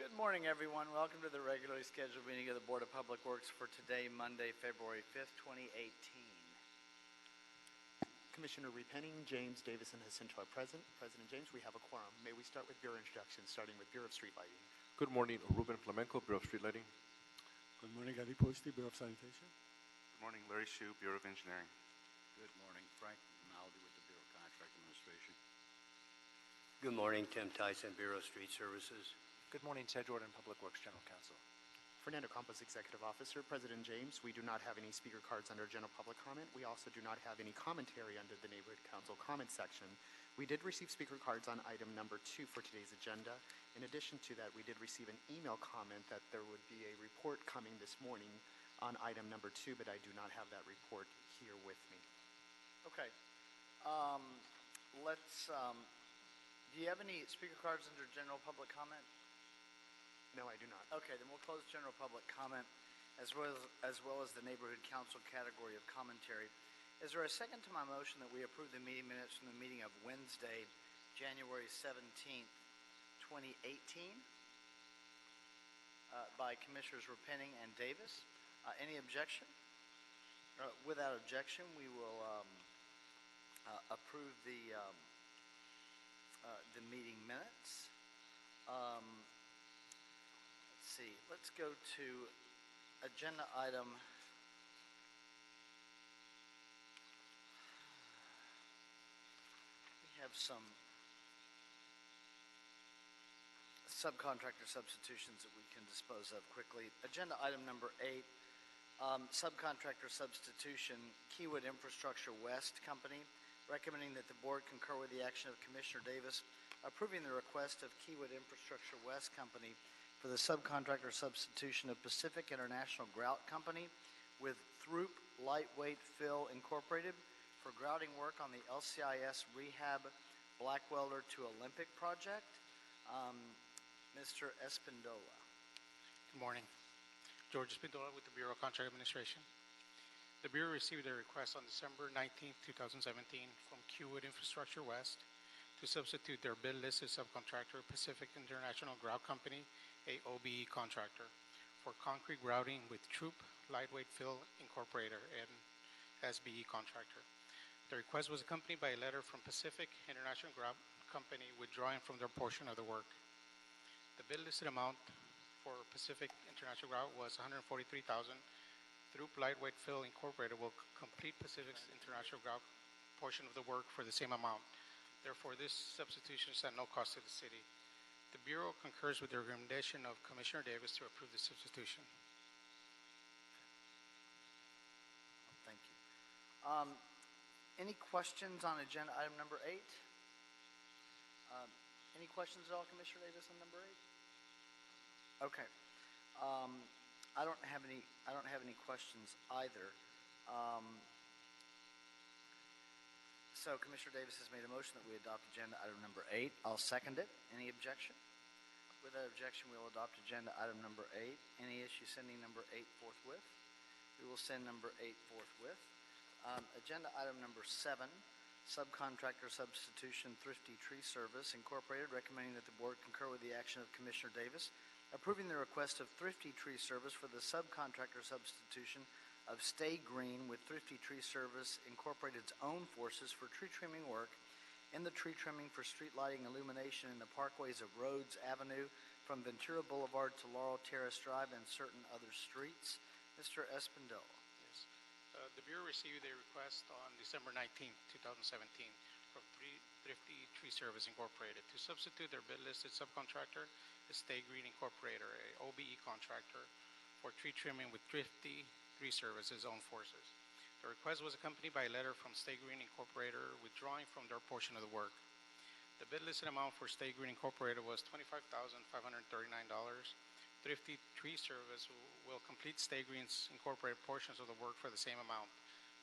Good morning, everyone. Welcome to the regularly scheduled meeting of the Board of Public Works for today, Monday, February 5th, 2018. Commissioner Repenning, James, Davis, and Jacinto are present. President James, we have a quorum. May we start with Bureau introductions, starting with Bureau of Street Lighting. Good morning, Ruben Flamenco, Bureau of Street Lighting. Good morning, Gary Posty, Bureau of Sanitation. Good morning, Larry Hsu, Bureau of Engineering. Good morning, Frank Maldi with the Bureau of Contract Administration. Good morning, Tim Tyson, Bureau of Street Services. Good morning, Ted Jordan, Public Works General Counsel. Fernando Campos, Executive Officer. President James, we do not have any speaker cards under general public comment. We also do not have any commentary under the Neighborhood Council comment section. We did receive speaker cards on item number 2 for today's agenda. In addition to that, we did receive an email comment that there would be a report coming this morning on item number 2, but I do not have that report here with me. Okay. Do you have any speaker cards under general public comment? No, I do not. Okay, then we'll close general public comment as well as the Neighborhood Council category of commentary. Is there a second to my motion that we approve the meeting minutes from the meeting of Wednesday, January 17th, 2018 by Commissioners Repenning and Davis? Any objection? Without objection, we will approve the meeting minutes. Let's see. Let's go to agenda item. We have some subcontractor substitutions that we can dispose of quickly. Agenda item number 8, subcontractor substitution, Keywood Infrastructure West Company, recommending that the board concur with the action of Commissioner Davis, approving the request of Keywood Infrastructure West Company for the subcontractor substitution of Pacific International Grout Company with Throop Lightweight Fill Incorporated for grouting work on the LCIS Rehab Black Welder to Olympic project. Mr. Espindola. Good morning. George Espindola with the Bureau of Contract Administration. The Bureau received a request on December 19, 2017 from Keywood Infrastructure West to substitute their bid-listed subcontractor Pacific International Grout Company, a OBE contractor, for concrete grouting with Troop Lightweight Fill Incorporated, an SBE contractor. The request was accompanied by a letter from Pacific International Grout Company withdrawing from their portion of the work. The bid-listed amount for Pacific International Grout was $143,000. Troop Lightweight Fill Incorporated will complete Pacific's International Grout portion of the work for the same amount. Therefore, this substitution is at no cost to the city. The Bureau concurs with the recommendation of Commissioner Davis to approve the substitution. Thank you. Any questions on agenda item number 8? Any questions at all, Commissioner Davis, on number 8? Okay. I don't have any questions either. So Commissioner Davis has made a motion that we adopt agenda item number 8. I'll second it. Any objection? Without objection, we will adopt agenda item number 8. Any issue sending number 8 forthwith? We will send number 8 forthwith. Agenda item number 7, subcontractor substitution Thrifty Tree Service Incorporated, recommending that the board concur with the action of Commissioner Davis, approving the request of Thrifty Tree Service for the subcontractor substitution of Stay Green with Thrifty Tree Service Incorporated's own forces for tree trimming work in the tree trimming for street lighting illumination in the parkways of Rhodes Avenue from Ventura Boulevard to Laurel Terrace Drive and certain other streets. Mr. Espindola. Yes. The Bureau received a request on December 19, 2017 from Thrifty Tree Service Incorporated to substitute their bid-listed subcontractor, Stay Green Incorporated, a OBE contractor, for tree trimming with Thrifty Tree Service's own forces. The request was accompanied by a letter from Stay Green Incorporated withdrawing from their portion of the work. The bid-listed amount for Stay Green Incorporated was $25,539. Thrifty Tree Service will complete Stay Green's incorporated portions of the work for the same amount.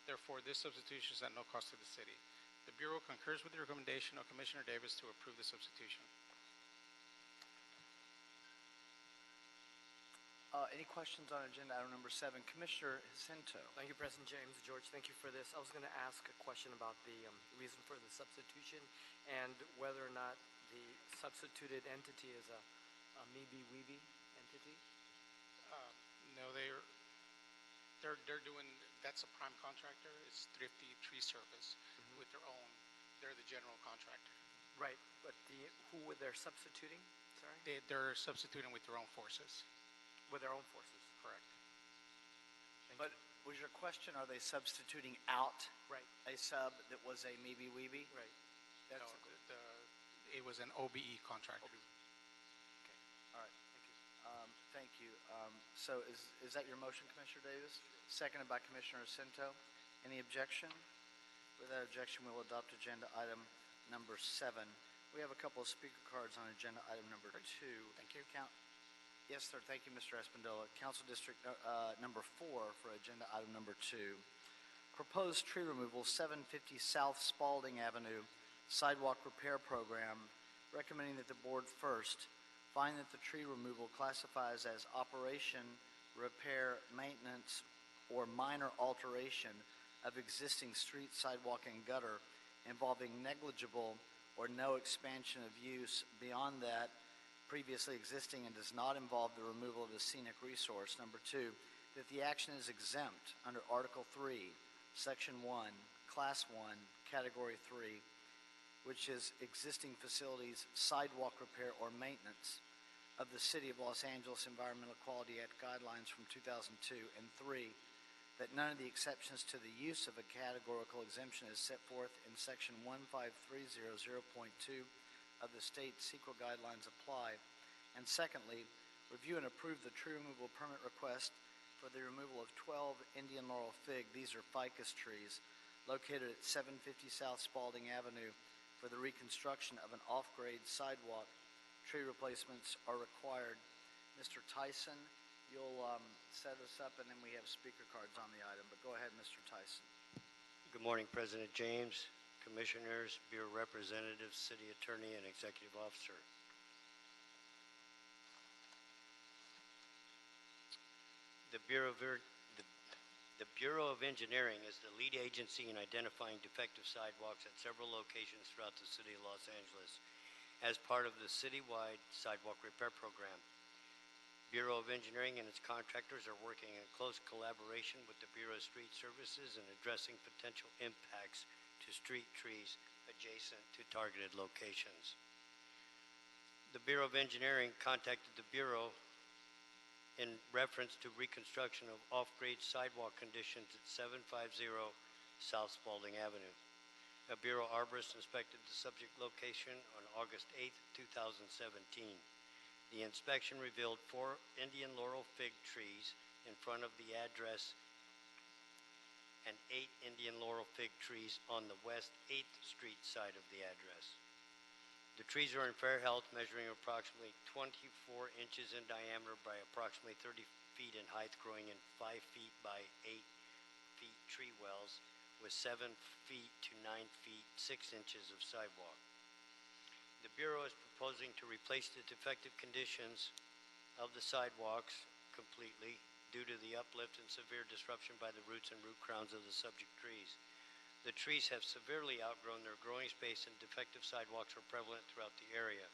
Therefore, this substitution is at no cost to the city. The Bureau concurs with the recommendation of Commissioner Davis to approve the substitution. Any questions on agenda item number 7? Commissioner Jacinto. Thank you, President James. George, thank you for this. I was going to ask a question about the reason for the substitution and whether or not the substituted entity is a a maybe-weeby entity? No, they're doing, that's a prime contractor. It's Thrifty Tree Service with their own. They're the general contractor. Right, but who were they substituting? Sorry? They're substituting with their own forces. With their own forces? Correct. Thank But was your question, are they substituting out Right, a sub that was a maybe-weeby? right. No, That's it was an OBE contractor. Okay, all right. thank you. Thank you. So is that your motion, Commissioner Davis? Seconded by Commissioner Cento. Any objection? Without objection, we'll adopt agenda item number 7. We have a couple of speaker cards on agenda item number 2. Thank you. Yes, sir. Thank you, Mr. Espindola. Council District number 4 for agenda item number 2. Proposed tree removal, 750 South Spalding Avenue, sidewalk repair program, recommending that the board first find that the tree removal classifies as operation, repair, maintenance, or minor alteration of existing street, sidewalk, and gutter involving negligible or no expansion of use beyond that previously existing and does not involve the removal of a scenic resource. Number 2, that the action is exempt under Article 3, Section 1, Class 1, Category 3, which is existing facilities, sidewalk repair, or maintenance of the City of Los Angeles Environmental Quality Act guidelines from 2002, and 3, that none of the exceptions to the use of a categorical exemption as set forth in Section 15300.2 of the state CEQA guidelines apply. And secondly, review and approve the tree removal permit request for the removal of 12 Indian laurel fig, these are ficus trees, located at 750 South Spalding Avenue for the reconstruction of an off-grade sidewalk. Tree replacements are required. Mr. Tyson, you'll set us up, and then we have speaker cards on the item. But go ahead, Mr. Tyson. Good morning, President James, Commissioners, Bureau Representatives, City Attorney, and Executive Officer. The Bureau of Engineering is the lead agency in identifying defective sidewalks at several locations throughout the City of Los Angeles as part of the citywide sidewalk repair program. Bureau of Engineering and its contractors are working in close collaboration with the Bureau of Street Services in addressing potential impacts to street trees adjacent to targeted locations. The Bureau of Engineering contacted the Bureau in reference to reconstruction of off-grade sidewalk conditions at 750 South Spalding Avenue. A Bureau arborist inspected the subject location on August 8, 2017. The inspection revealed 4 Indian laurel fig trees in front of the address and 8 Indian laurel fig trees on the West 8th Street side of the address. The trees are in fair health, measuring approximately 24 inches in diameter by approximately 30 feet in height, growing in 5 feet by 8 feet tree wells with 7 feet to 9 feet 6 inches of sidewalk. The Bureau is proposing to replace the defective conditions of the sidewalks completely due to the uplift and severe disruption by the roots and root crowns of the subject trees. The trees have severely outgrown their growing space, and defective sidewalks are prevalent throughout the area.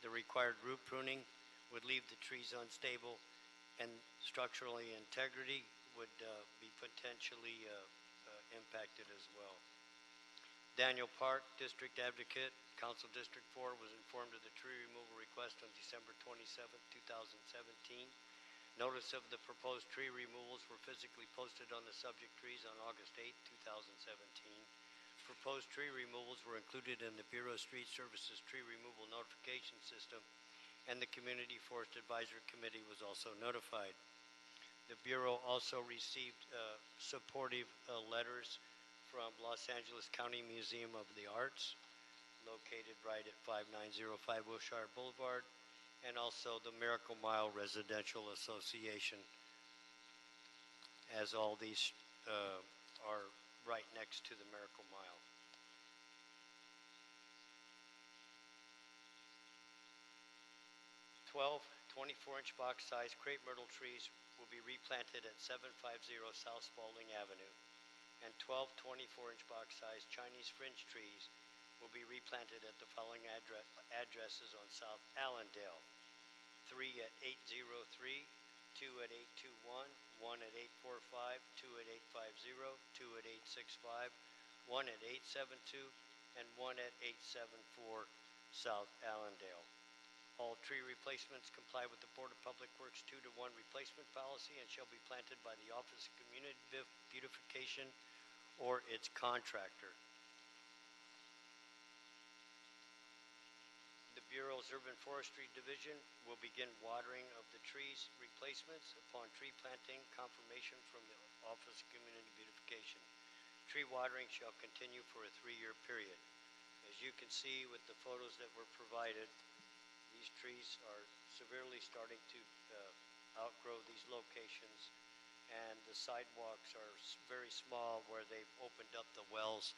The required root pruning would leave the trees unstable, and structurally integrity would be potentially impacted as well. Daniel Park, District Advocate, Council District 4, was informed of the tree removal request on December 27, 2017. Notice of the proposed tree removals were physically posted on the subject trees on August 8, 2017. Proposed tree removals were included in the Bureau of Street Services tree removal notification system, and the Community Forest Advisory Committee was also notified. The Bureau also received supportive letters from Los Angeles County Museum of the Arts, located right at 5905 Wilshire Boulevard, and also the Miracle Mile Residential Association, as all these are right next to the Miracle Mile. 12 24-inch box-sized crepe myrtle trees will be replanted at 750 South Spalding Avenue, and 12 24-inch box-sized Chinese fringe trees will be replanted at the following addresses on South Allendale. 3 at 803, 2 at 821, 1 at 845, 2 at 850, 2 at 865, 1 at 872, and 1 at 874 South Allendale. All tree replacements comply with the Board of Public Works 2-to-1 replacement policy and shall be planted by the Office of Community Beautification or its contractor. The Bureau's Urban Forestry Division will begin watering of the trees replacements upon tree planting confirmation from the Office of Community Beautification. Tree watering shall continue for a 3-year period. As you can see with the photos that were provided, these trees are severely starting to outgrow these locations, and the sidewalks are very small where they've opened up the wells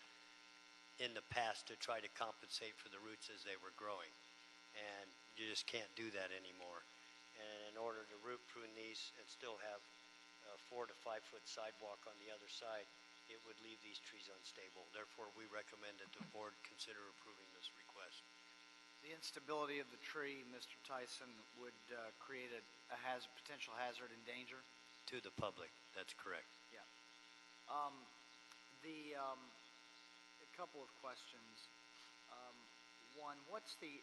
in the past to try to compensate for the roots as they were growing. And you just can't do that anymore. And in order to root prune these and still have a 4 to 5 foot sidewalk on the other side, it would leave these trees unstable. Therefore, we recommend that the board consider approving this request. The instability of the tree, Mr. Tyson, would create a potential hazard and danger? To the public, that's correct. Yeah. A couple of questions. One, what's the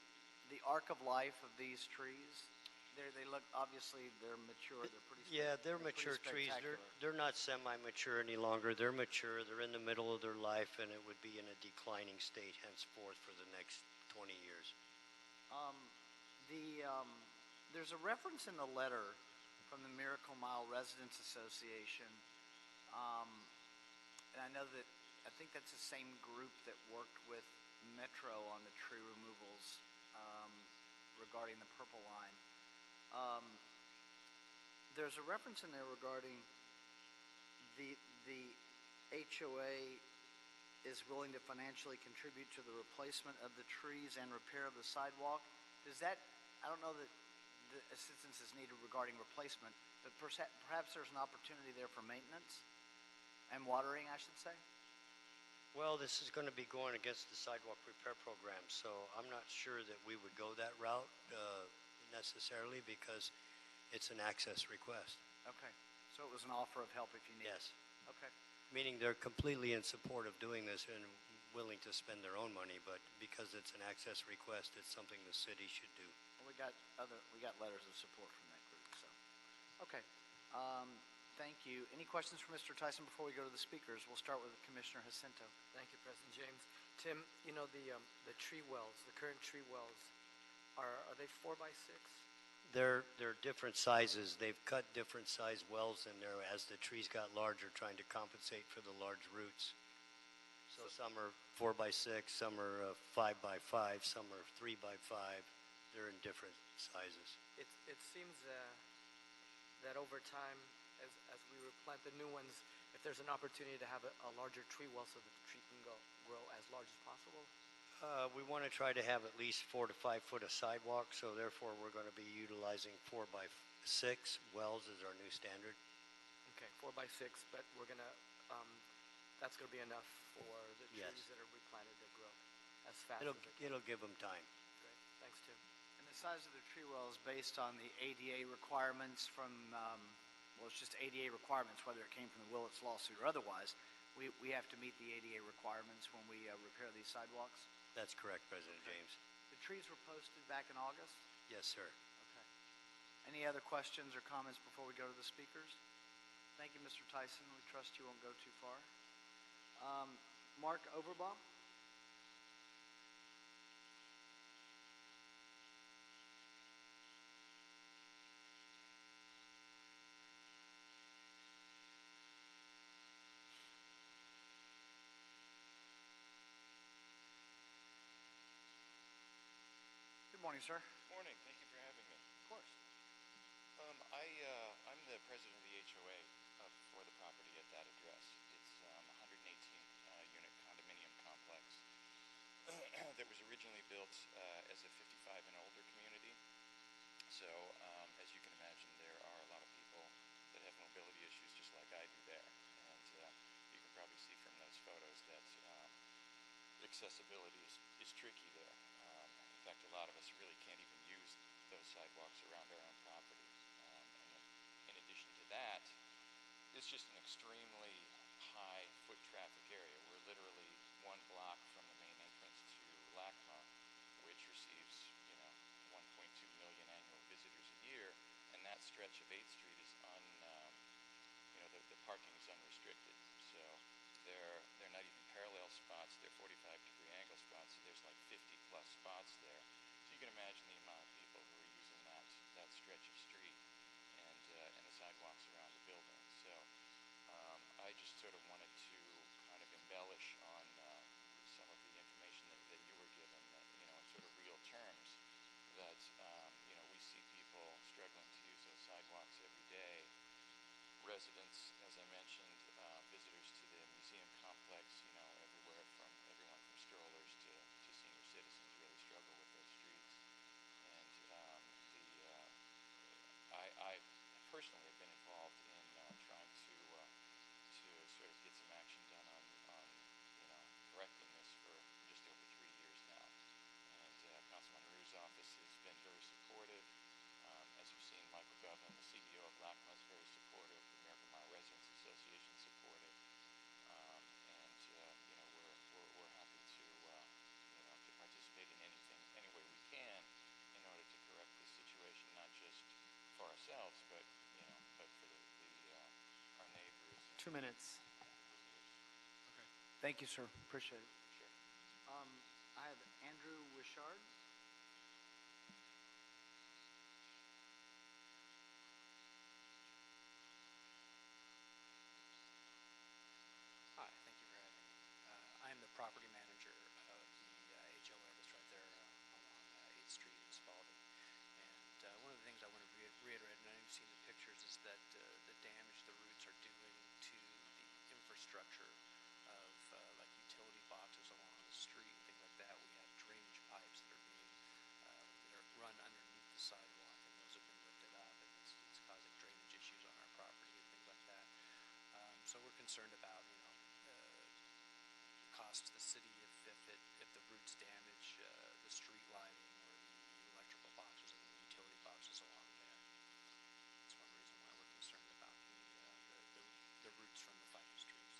arc of life of these trees? They look, obviously, they're mature. They're pretty. Yeah, they're mature trees. They're not semi-mature any longer. They're mature. They're in the middle of their life, and it would be in a declining state henceforth for the next 20 years. There's a reference in the letter from the Miracle Mile Residents Association, and I know that I think that's the same group that worked with Metro on the tree removals regarding the Purple Line. There's a reference in there regarding the HOA is willing to financially contribute to the replacement of the trees and repair of the sidewalk. Does that, I don't know that the assistance is needed regarding replacement, but perhaps there's an opportunity there for maintenance and watering, I should say? Well, this is going to be going against the sidewalk repair program, so I'm not sure that we would go that route necessarily because it's an access request. Okay, so it was an offer of help if you need it? Yes. Okay. Meaning they're completely in support of doing this and willing to spend their own money, but because it's an access request, it's something the city should do. Well, we got letters of support from that group, so. Okay, thank you. Any questions for Mr. Tyson before we go to the speakers? We'll start with Commissioner Jacinto. Thank you, President James. Tim, you know, the tree wells, the current tree wells, are they 4x6? They're different sizes. They've cut different size wells in there as the trees got larger, trying to compensate for the large roots. So some are 4x6, some are 5x5, some are 3x5. They're in different sizes. It seems that over time, as we replant the new ones, if there's an opportunity to have a larger tree well so that the tree can grow as large as possible? We want to try to have at least 4 to 5 foot of sidewalk, so therefore we're going to be utilizing 4x6 wells as our new standard. Okay, 4x6, but we're gonna, that's gonna be enough for the trees Yes. that are replanted to grow as fast as they can. It'll give them time. Great, thanks, Tim. And the size of the tree well is based on the ADA requirements from, well, it's just ADA requirements, whether it came from the Willits lawsuit or otherwise. We have to meet the ADA requirements when we repair these sidewalks. That's correct, President James. The trees were posted back in August? Yes, sir. Okay. Any other questions or comments before we go to the speakers? Thank you, Mr. Tyson. We trust you won't go too far. Mark Overbaugh? Good morning, sir. Morning. Thank you for having me. Of course. I'm the president of the HOA for the property at that address. It's a 118-unit condominium complex that was originally built as a 55 and older community. So, as you can imagine, there are a lot of people that have mobility issues just like I do there. And you can probably see from those photos that accessibility is tricky there. In fact, a lot of us really can't even use those sidewalks around our own property. And in addition to that, it's just an extremely high foot traffic area. We're literally 1 block from the main entrance to LACMA, which receives, 1.2 million annual visitors a year, and that stretch of 8th Street is the parking is unrestricted. So they're not even parallel spots, they're 45-degree angle spots, so there's like 50 plus spots there. So you can imagine the amount of people who are using that stretch of street and the sidewalks around the building. So I just sort of wanted to kind of embellish on some of the information that you were given, in sort of real terms, that, we see people struggling to use those sidewalks every day. Residents, as I mentioned, visitors to the museum complex, everyone from strollers to senior citizens really struggle with those streets. And I personally have been involved in trying to sort of get some action done on correcting this for just over 3 years now. And Councilman Rue's office has been very supportive. As you've seen, Michael Govin, the CEO of LACMA, is very supportive. The American Mile Residents Association is supportive. We're happy to participate in any way we can in order to correct this situation, not just for ourselves, but for our neighbors. 2 minutes. Okay. Thank you, sir. Appreciate it. Sure. I have Andrew Wishard. Hi, thank you for having me. I am the property manager of the HOA that's right there along 8th Street in Spalding. And one of the things I want to reiterate, and I know you've seen the pictures, is that the damage the roots are doing to the infrastructure of like utility boxes along the street and things like that. We have drainage pipes that are run underneath the sidewalk, and those have been lifted up, and it's causing drainage issues on our property and things like that. So we're concerned about, cost to the city if the roots damage the street lighting or the electrical boxes and the utility boxes along there. That's one reason why we're concerned about the roots from the ficus trees.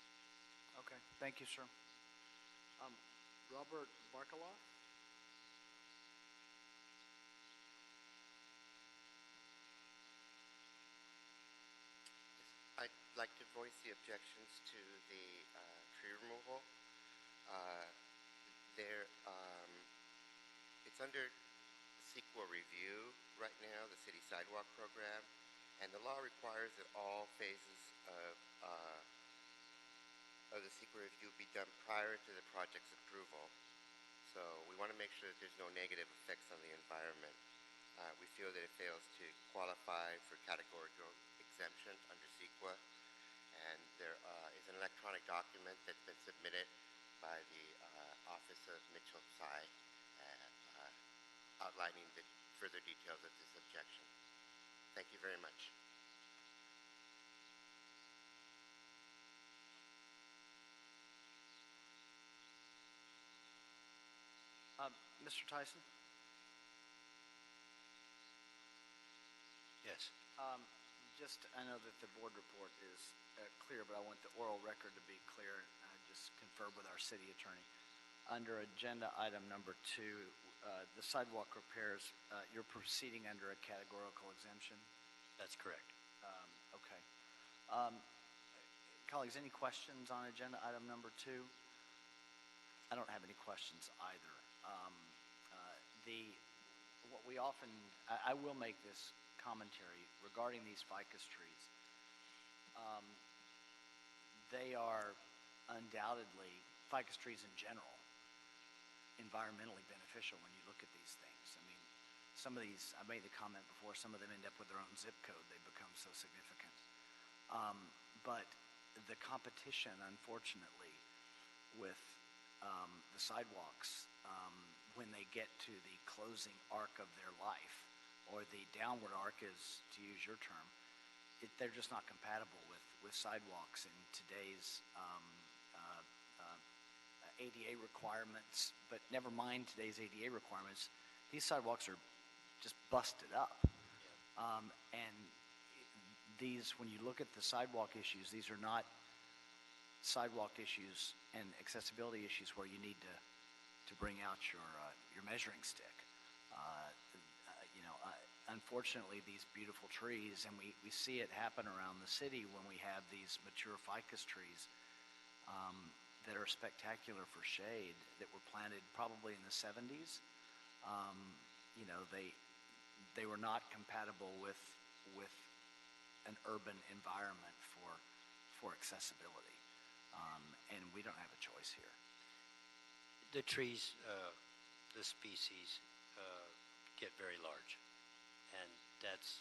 Okay. Thank you, sir. Robert Barkaloff. I'd like to voice the objections to the tree removal. It's under CEQA review right now, the city sidewalk program, and the law requires that all phases of the CEQA review be done prior to the project's approval. So we want to make sure that there's no negative effects on the environment. We feel that it fails to qualify for categorical exemption under CEQA, and there is an electronic document that's been submitted by the Office of Mitchell Tsai outlining the further details of this objection. Thank you very much. Mr. Tyson? Yes. I know that the board report is clear, but I want the oral record to be clear. I just conferred with our city attorney. Under agenda item number 2, the sidewalk repairs, you're proceeding under a categorical exemption? That's correct. Okay. Colleagues, any questions on agenda item number 2? I don't have any questions either. I will make this commentary regarding these ficus trees. They are undoubtedly, ficus trees in general, environmentally beneficial when you look at these things. I mean, some of these, I made the comment before, some of them end up with their own zip code. They become so significant. But the competition, unfortunately, with the sidewalks, when they get to the closing arc of their life, or the downward arc is, to use your term, they're just not compatible with sidewalks in today's ADA requirements. But never mind today's ADA requirements, these sidewalks are just busted up. And these, when you look at the sidewalk issues, these are not sidewalk issues and accessibility issues where you need to bring out your measuring stick. Unfortunately, these beautiful trees, and we see it happen around the city when we have these mature ficus trees that are spectacular for shade that were planted probably in the 70s. They were not compatible with an urban environment for accessibility, and we don't have a choice here. The trees, the species, get very large, and that's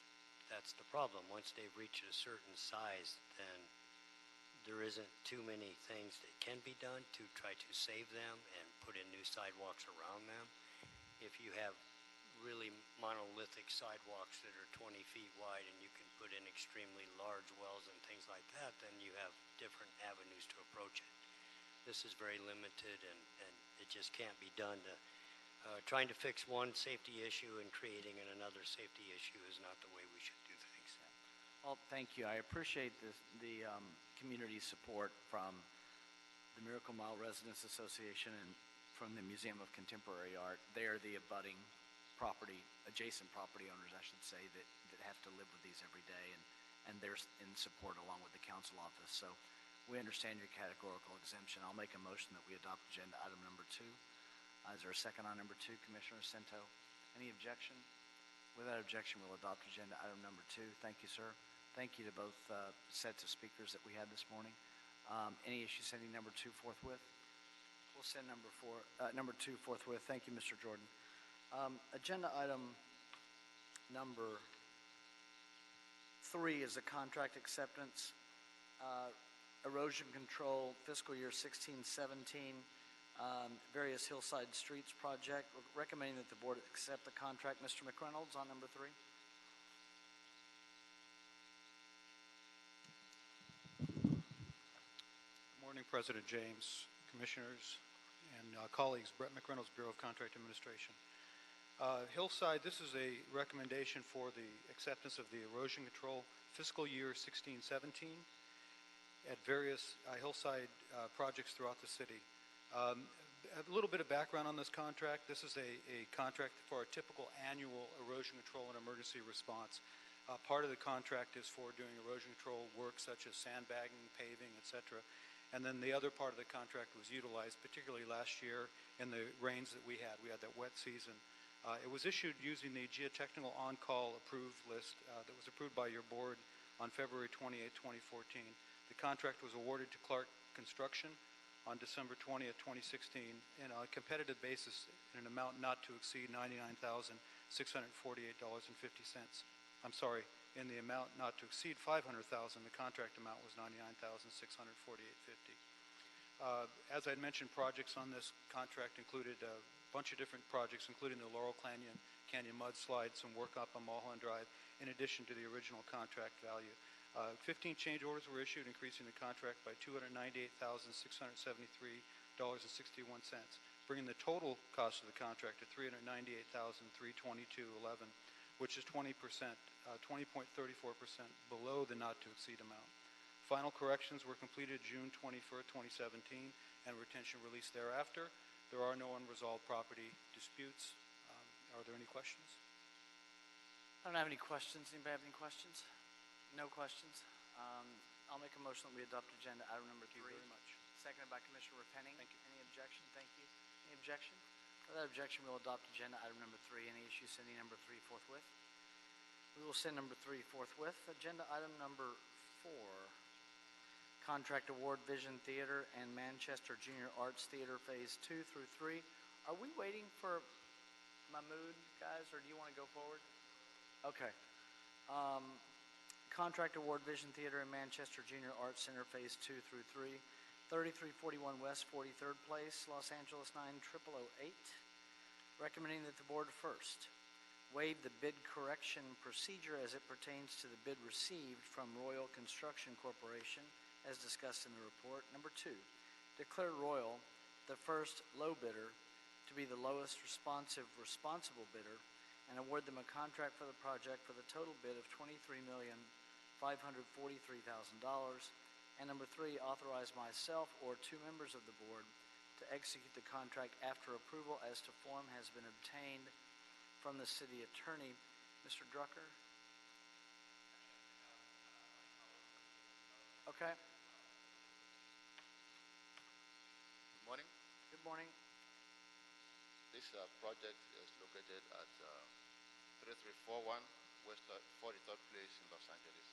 the problem. Once they've reached a certain size, then there isn't too many things that can be done to try to save them and put in new sidewalks around them. If you have really monolithic sidewalks that are 20 feet wide and you can put in extremely large wells and things like that, then you have different avenues to approach it. This is very limited, and it just can't be done. Trying to fix one safety issue and creating another safety issue is not the way we should do things. Well, thank you. I appreciate the community support from the Miracle Mile Residents Association and from the Museum of Contemporary Art. They are the abutting adjacent property owners, I should say, that have to live with these every day, and they're in support along with the council office. So we understand your categorical exemption. I'll make a motion that we adopt agenda item number 2. Is there a second on number 2, Commissioner Cento? Any objection? Without objection, we'll adopt agenda item number 2. Thank you, sir. Thank you to both sets of speakers that we had this morning. Any issue sending number 2 forthwith? We'll send number 2 forthwith. Thank you, Mr. Jordan. Agenda item number 3 is a contract acceptance, erosion control, fiscal year 16-17, various hillside streets project. We're recommending that the board accept the contract. Mr. McReynolds on number 3. Good morning, President James, commissioners, and colleagues. Brett McReynolds, Bureau of Contract Administration. Hillside, this is a recommendation for the acceptance of the erosion control fiscal year 16-17 at various hillside projects throughout the city. A little bit of background on this contract. This is a contract for a typical annual erosion control and emergency response. Part of the contract is for doing erosion control work such as sandbagging, paving, etc. And then the other part of the contract was utilized, particularly last year in the rains that we had. We had that wet season. It was issued using the geotechnical on-call approved list that was approved by your board on February 28, 2014. The contract was awarded to Clark Construction on December 20th, 2016, in a competitive basis in an amount not to exceed $99,648.50. I'm sorry, in the amount not to exceed $500,000. The contract amount was $99,648.50. As I mentioned, projects on this contract included a bunch of different projects, including the Laurel Canyon mudslide, some work up on Mulholland Drive, in addition to the original contract value. 15 change orders were issued, increasing the contract by $298,673.61, bringing the total cost of the contract to $398,322.11, which is 20.34% below the not-to-exceed amount. Final corrections were completed June 21st, 2017, and retention released thereafter. There are no unresolved property disputes. Are there any questions? I don't have any questions. Anybody have any questions? No questions. I'll make a motion that we adopt agenda item number 3. Thank you very much. Seconded by Commissioner Repenning. Thank you. Any objection? Thank you. Any objection? Without objection, we'll adopt agenda item number 3. Any issue sending number 3 forthwith? We will send number 3 forthwith. Agenda item number 4. Contract award Vision Theater and Manchester Junior Arts Theater Phase 2 through 3. Are we waiting for Mahmood, guys, or do you want to go forward? Okay. Contract award Vision Theater and Manchester Junior Arts Center Phase 2 through 3. 3341 West 43rd Place, Los Angeles 90008. Recommending that the board first waive the bid correction procedure as it pertains to the bid received from Royal Construction Corporation as discussed in the report. Number 2, declare Royal the first low bidder to be the lowest responsible bidder and award them a contract for the project for the total bid of $23,543,000. And number 3, authorize myself or 2 members of the board to execute the contract after approval as to form has been obtained from the city attorney. Mr. Drucker? Okay. Good morning. Good morning. This project is located at 3341 West 43rd Place in Los Angeles.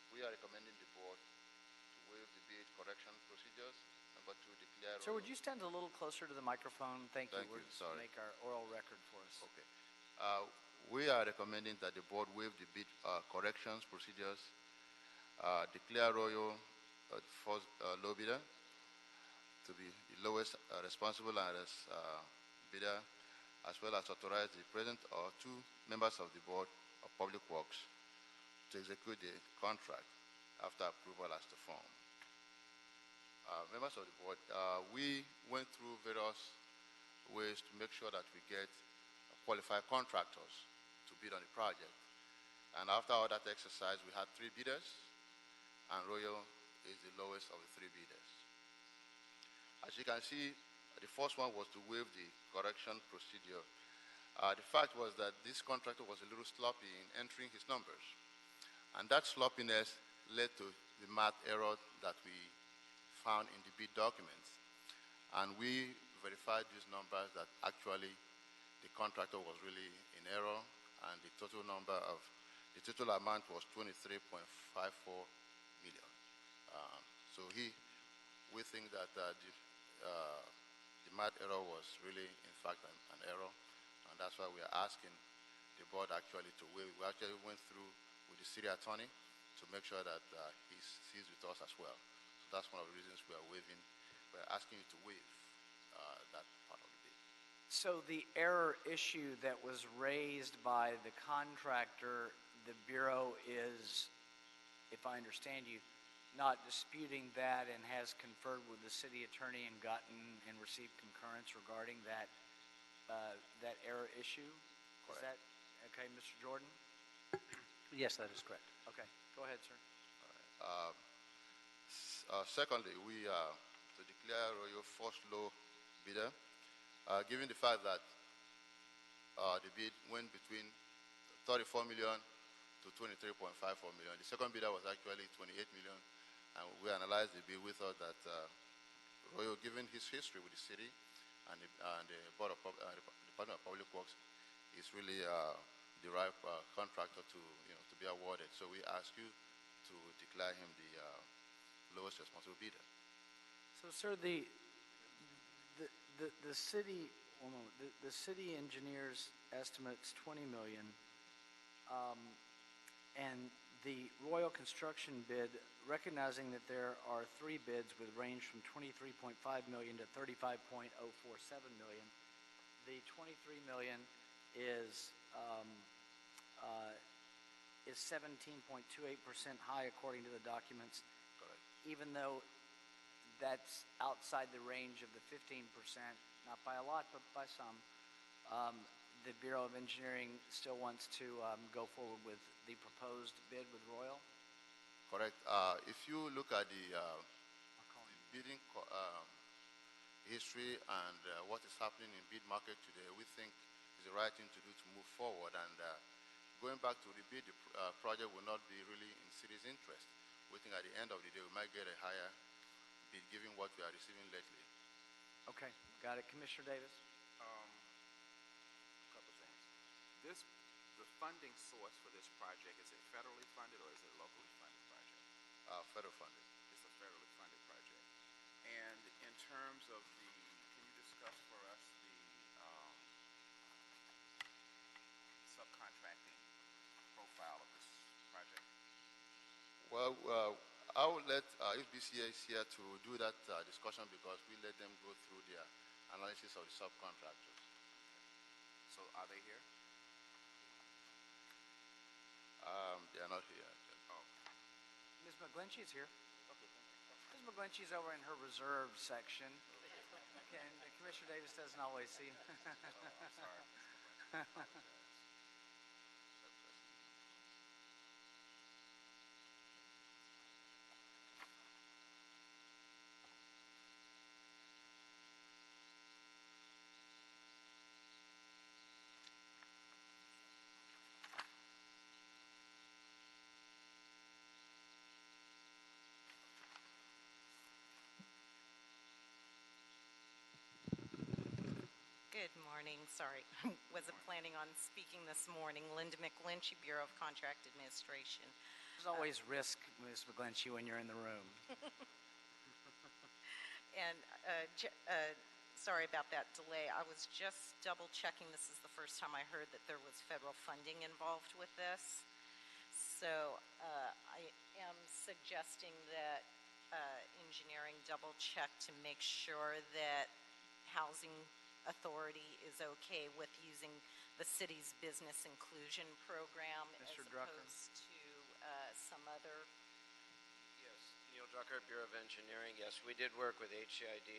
We are recommending the board to waive the bid correction procedures. Number 2, declare... Sir, would you stand a little closer to the microphone? Thank you. Thank you. Sorry. Make our oral record for us. Okay. We are recommending that the board waive the bid corrections procedures, declare Royal first low bidder to be the lowest responsible and bidder, as well as authorize the president or 2 members of the board of public works to execute the contract after approval as to form. Members of the board, we went through various ways to make sure that we get qualified contractors to bid on the project. And after all that exercise, we had 3 bidders, and Royal is the lowest of the 3 bidders. As you can see, the first one was to waive the correction procedure. The fact was that this contractor was a little sloppy in entering his numbers. And that sloppiness led to the math error that we found in the bid documents. And we verified these numbers that actually the contractor was really in error, and the total amount was 23.54 million. So we think that the math error was really, in fact, an error, and that's why we are asking the board actually to waive. We actually went through with the city attorney to make sure that he's with us as well. So that's one of the reasons we are waiving. We're asking you to waive that part of the bid. So the error issue that was raised by the contractor, the Bureau is, if I understand you, not disputing that and has conferred with the city attorney and gotten and received concurrence regarding that that error issue? Correct. Is that okay, Mr. Jordan? Yes, that is correct. Okay, go ahead, sir. All right. Secondly, we to declare Royal first low bidder, given the fact that the bid went between 34 million to 23.54 million. The second bidder was actually 28 million, and we analyzed the bid. We thought that Royal, given his history with the city and the Board of Department of Public Works, is really the right contractor to be awarded. So we ask you to declare him the lowest responsible bidder. So, sir, the city, the city engineer's estimate's 20 million, and the Royal Construction bid, recognizing that there are 3 bids with range from 23.5 million to 35.047 million, the 23 million is 17.28% high according to the documents. Correct. Even though that's outside the range of the 15%, not by a lot, but by some, the Bureau of Engineering still wants to go forward with the proposed bid with Royal? Correct. If you look at the bidding history and what is happening in bid market today, we think is the right thing to do to move forward. And going back to rebid the project will not be really in city's interest. We think at the end of the day we might get a higher bid given what we are receiving lately. Okay, got it. Commissioner Davis? A couple things. The funding source for this project, is it federally funded or is it a locally funded project? Federal funded. It's a federally funded project. And in terms of can you discuss for us the subcontracting profile of this project? Well, I will let FBCA is here to do that discussion because we let them go through their analysis of the subcontractors. So are they here? They are not here. Actually. Oh. Ms. McGlinchey's here. Okay, thank you. Ms. McGlinchey's over in her reserve section. Okay, and Commissioner Davis doesn't always see. Oh, I'm sorry. Good morning. Sorry, wasn't planning on speaking this morning. Linda McLinchy, Bureau of Contract Administration. There's always risk, Ms. McGlinchey, when you're in the room. And sorry about that delay. I was just double checking. This is the first time I heard that there was federal funding involved with this. So I am suggesting that engineering double check to make sure that Housing Authority is okay with using the city's business inclusion program Mr. as Drucker. opposed to some other. Yes, Neil Drucker, Bureau of Engineering. Yes, we did work with HCID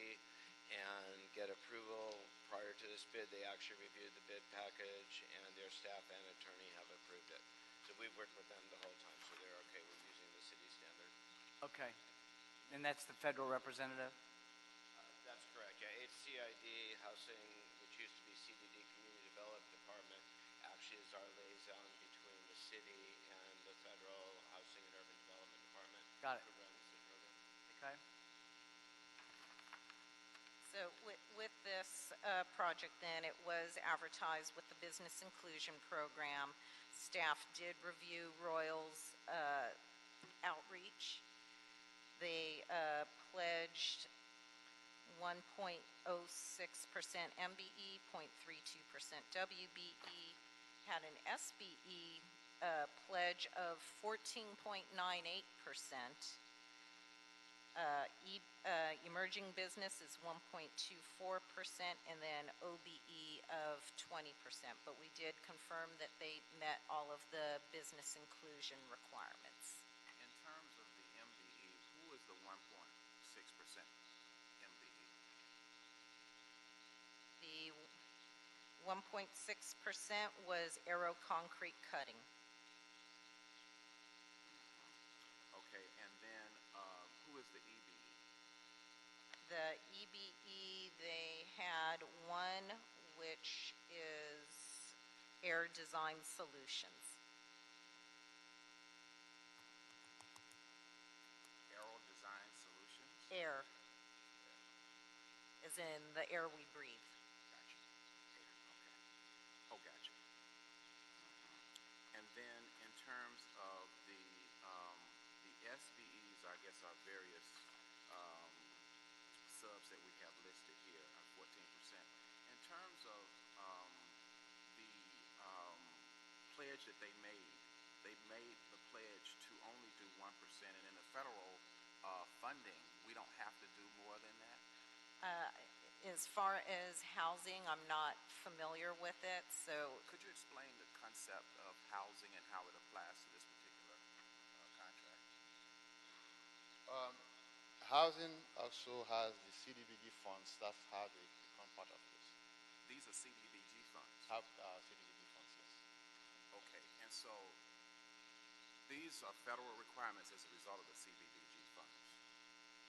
and get approval prior to this bid. They actually reviewed the bid package, and their staff and attorney have approved it. So we've worked with them the whole time, so they're okay with using the city standard. Okay. And that's the federal representative? That's correct, yeah. HCID Housing, which used to be CDD Community Development Department, actually is our liaison between the city and the Federal Housing and Urban Development Department. Got it. Who runs the program. Okay. So with this project then, it was advertised with the Business Inclusion Program. Staff did review Royal's outreach. They pledged 1.06% MBE, 0.32% WBE, had an SBE pledge of 14.98%. Emerging business is 1.24%, and then OBE of 20%. But we did confirm that they met all of the business inclusion requirements. In terms of the MBE, who is the 1.6% MBE? The 1.6% was Aero Concrete Cutting. Okay, and then who is the EBE? The EBE, they had one, which is Air Design Solutions. Aero Design Solutions? Air, as in the air we breathe. Gotcha. Air, okay. Oh, gotcha. And then in terms of the SBEs, I guess are various subs that we have listed here, 14%. In terms of the pledge that they made the pledge to only do 1%, and in the federal funding, we don't have to do more than that? As far as housing, I'm not familiar with it, so. Could you explain the concept of housing and how it applies to this particular contract? Housing also has the CDBG funds. That's how they become part of this. These are CDBG funds? Have CDBG funds, yes. Okay, and so these are federal requirements as a result of the CDBG funds?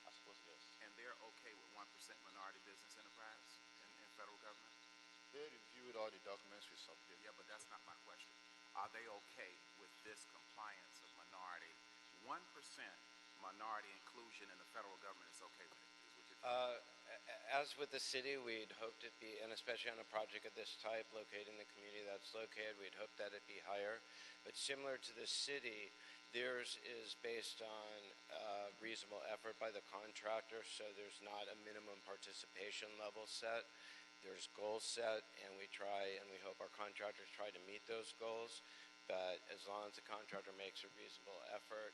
I suppose, yes. And they're okay with 1% minority business enterprise in federal government? They reviewed all the documents we submitted. Yeah, but that's not my question. Are they okay with this compliance of minority? 1% minority inclusion in the federal government is okay with it, is what you're As with the city, we'd hoped it be, and especially on a project of this type, located in the community that's located, we'd hope that it be higher. But similar to the city, theirs is based on reasonable effort by the contractor, so there's not a minimum participation level set. There's goals set, and we try, and we hope our contractors try to meet those goals. But as long as the contractor makes a reasonable effort,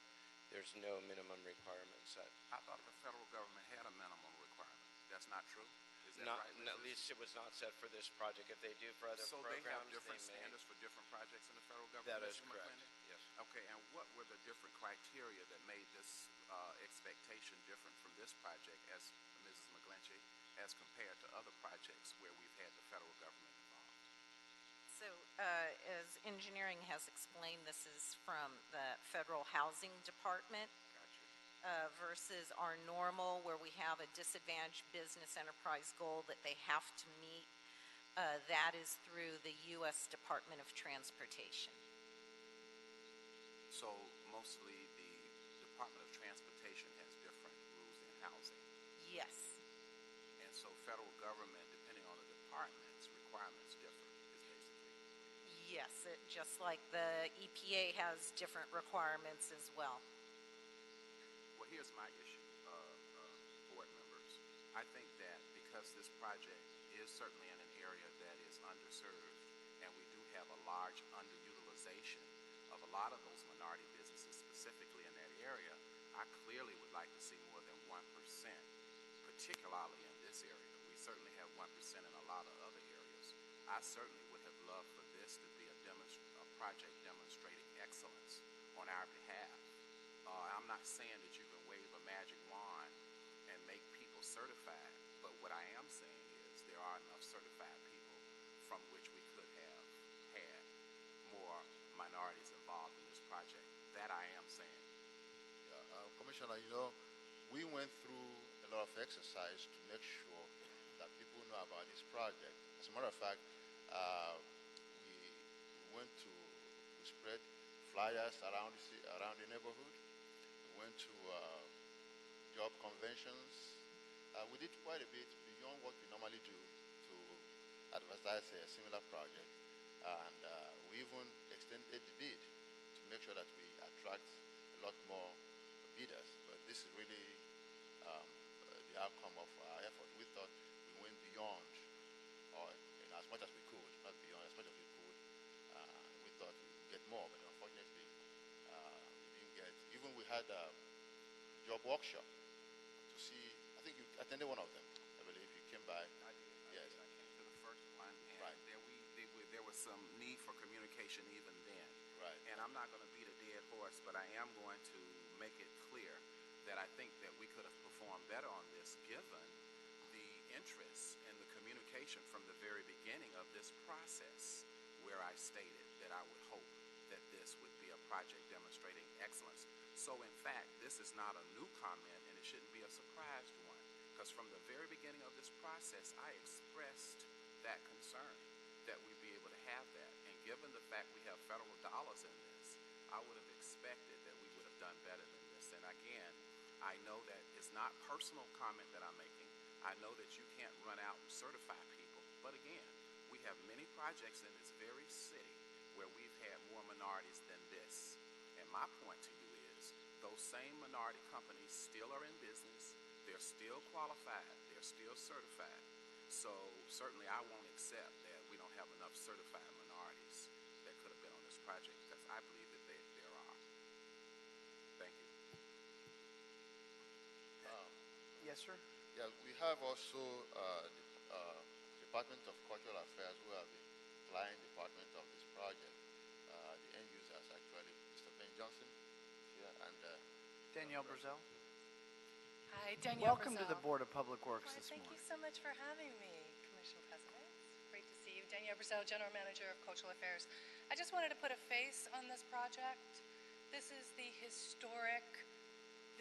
there's no minimum requirement set. I thought the federal government had a minimum requirement. That's not true? Is that Not, right? at least it was not set for this project. If they do for other So programs, they have different may. standards for different projects in the federal government? That is Mr. correct, McClendon? yes. Okay, and what were the different criteria that made this expectation different from this project, as Mrs. McGlinchey, as compared to other projects where we've had the federal government involved? So as engineering has explained, this is from the Federal Housing Department versus our normal, where we have a disadvantaged business enterprise goal that they have to meet. That is through the U.S. Department of Transportation. So mostly the Department of Transportation has different rules than housing. Yes. And so federal government, depending on the department's requirements, differ, is basically. Yes, just like the EPA has different requirements as well. Well, here's my issue, board members. I think that because this project is certainly in an area that is underserved, and we do have a large underutilization of a lot of those minority businesses, specifically in that area, I clearly would like to see more than 1%, particularly in this area. We certainly have 1% in a lot of other areas. I certainly would have loved for this to be a project demonstrating excellence on our behalf. I'm not saying that you can wave a magic wand and make people certified, but what I am saying is there are enough certified people from which we could have had more minorities involved in this project. That I am saying. Yeah, Commissioner, you know, we went through a lot of exercise to make sure that people know about this project. As a matter of fact, we spread flyers around the neighborhood. We went to job conventions. We did quite a bit beyond what we normally do to advertise a similar project. And we even extended the bid to make sure that we attract a lot more bidders. But this is really the outcome of our effort. We thought we went beyond, or as much as we could, not beyond, as much as we could. We thought we would get more, but unfortunately, we didn't get. Even we had a job workshop to see. I think you attended one of them. I believe you came by. I did. Yes. I came to the first one, and right. There was some need for communication even then. Right. And I'm not going to beat a dead horse, but I am going to make it clear that I think that we could have performed better on this given the interest and the communication from the very beginning of this process, where I stated that I would hope that this would be a project demonstrating excellence. So in fact, this is not a new comment, and it shouldn't be a surprised one, because from the very beginning of this process, I expressed that concern that we'd be able to have that. And given the fact we have federal dollars in this, I would have expected that we would have done better than this. And again, I know that it's not personal comment that I'm making. I know that you can't run out and certify people. But again, we have many projects in this very city where we've had more minorities than this. And my point to you is those same minority companies still are in business. They're still qualified. They're still certified. So certainly I won't accept that we don't have enough certified minorities that could have been on this project, because I believe that there are. Thank you. Yes, sir. Yeah, we have also the Department of Cultural Affairs, who are the client department of this project. The end users actually, Mr. Ben Johnson here, and Danielle Brazell. Hi, Danielle Welcome Brazell. to the Board of Public Works this Thank morning. you so much for having me, Commission President. It's great to see you. Danielle Brazell, General Manager of Cultural Affairs. I just wanted to put a face on this project. This is the historic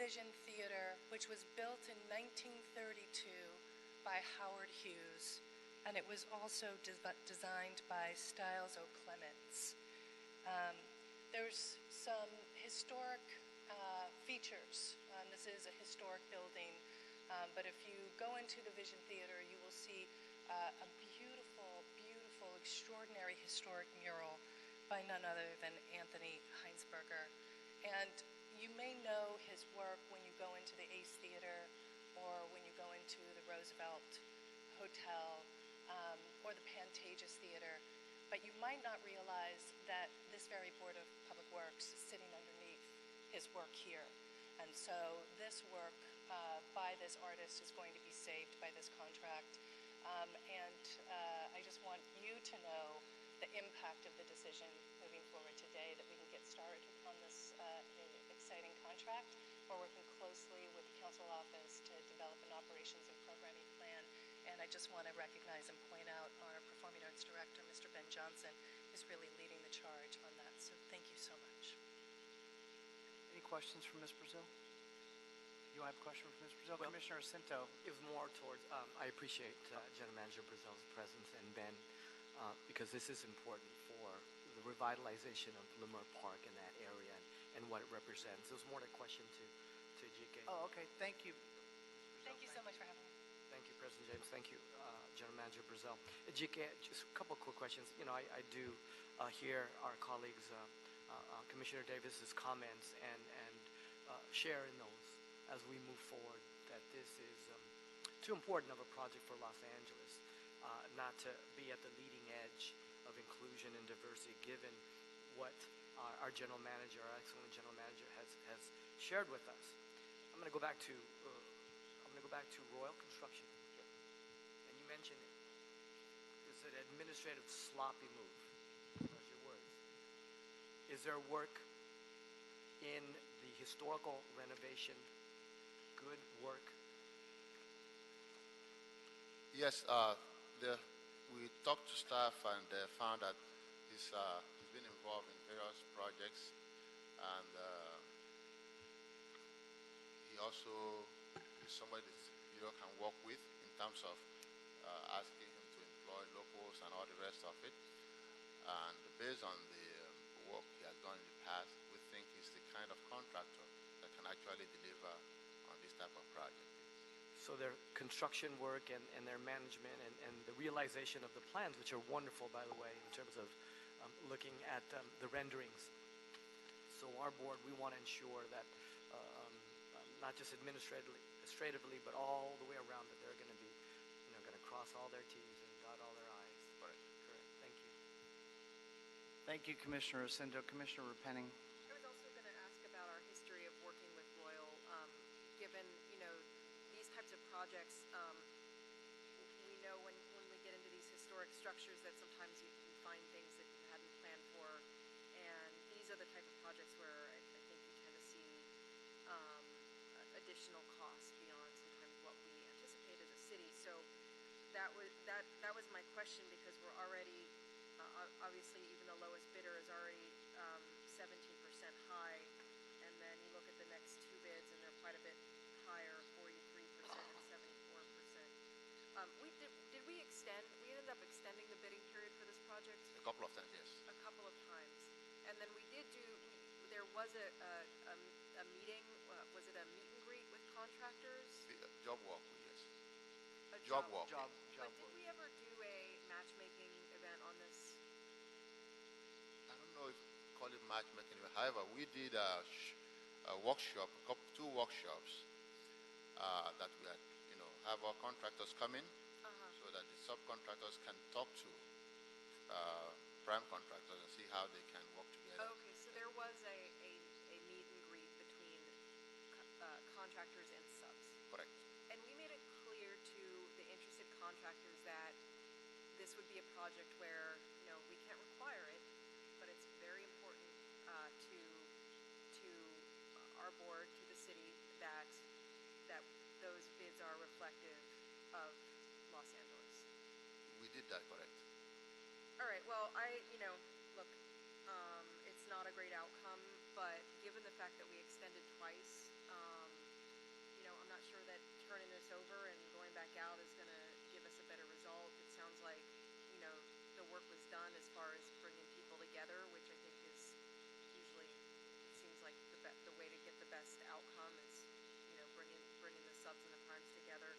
Vision Theater, which was built in 1932 by Howard Hughes, and it was also designed by Styles O'Clements. There's some historic features. This is a historic building, but if you go into the Vision Theater, you will see a beautiful, beautiful, extraordinary historic mural by none other than Anthony Heinsberger. And you may know his work when you go into the Ace Theater or when you go into the Roosevelt Hotel or the Pantages Theater, but you might not realize that this very Board of Public Works is sitting underneath his work here. And so this work by this artist is going to be saved by this contract. And I just want you to know the impact of the decision moving forward today, that we can get started on this exciting contract. We're working closely with the Council Office to develop an operations and programming plan. And I just want to recognize and point out our Performing Arts Director, Mr. Ben Johnson, who is really leading the charge on that. So thank you so much. Any questions from Ms. Brazil? You have a question for Ms. Brazil? Well, Commissioner Jacinto. It was more towards, I appreciate General Manager Brazil's presence and Ben, because this is important for the revitalization of Limmer Park in that area and what it represents. It was more a question to GK. Oh, okay. Thank you. Thank you so much for having me. Thank you, President James. Thank you, General Manager Brazil. GK, just a couple of quick questions. You know, I do hear our colleagues, Commissioner Davis's comments and share in those as we move forward, that this is too important of a project for Los Angeles not to be at the leading edge of inclusion and diversity, given what our general manager, our excellent general manager, has shared with us. I'm going to go back to Royal Construction, and you mentioned it. It's an administrative sloppy move. Those are your words. Is there work in the historical renovation? Good work. Yes, we talked to staff and found that he's been involved in various projects, and he also is somebody that you can work with in terms of asking him to employ locals and all the rest of it. And based on the work he has done in the past, we think he's the kind of contractor that can actually deliver on this type of project. So their construction work and their management and the realization of the plans, which are wonderful, by the way, in terms of looking at the renderings. So our board, we want to ensure that not just administratively, but all the way around, that they're going to be, going to cross all their T's and dot all their I's. Correct. Thank you. Thank you, Commissioner Jacinto. Commissioner Repenning. I was also going to ask about our history of working with Royal, given, these types of projects, we know when we get into these historic structures that sometimes you find things that you hadn't planned for, and these are the type of projects where I think you tend to see additional costs beyond sometimes what we anticipate as a city. So that was my question, because we're already, obviously even the lowest bidder is already 17% high, and then you look at the next two bids and they're quite a bit higher, 43% and 74%. We ended up extending the bidding period for this project? A couple of times, yes. A couple of times. And then there was a meeting, was it a meet and greet with contractors? Job walk, yes. A job walk. But did we ever do a matchmaking event on this? I don't know if you call it matchmaking. However, we did a workshop, two workshops that we had, have our contractors come in so that the subcontractors can talk to prime contractors and see how they can work together. Okay, so there was a meet and greet between contractors and subs. Correct. And we made it clear to the interested contractors that this would be a project where, we can't require it, but it's very important to our board, to the city, that those bids are reflective of Los Angeles. We did that, correct. All right, well, look, it's not a great outcome, but given the fact that we extended twice, I'm not sure that turning this over and going back out is going to give us a better result. It sounds like, the work was done as far as bringing people together, which I think is usually, it seems like the way to get the best outcome is, bringing the subs and the primes together.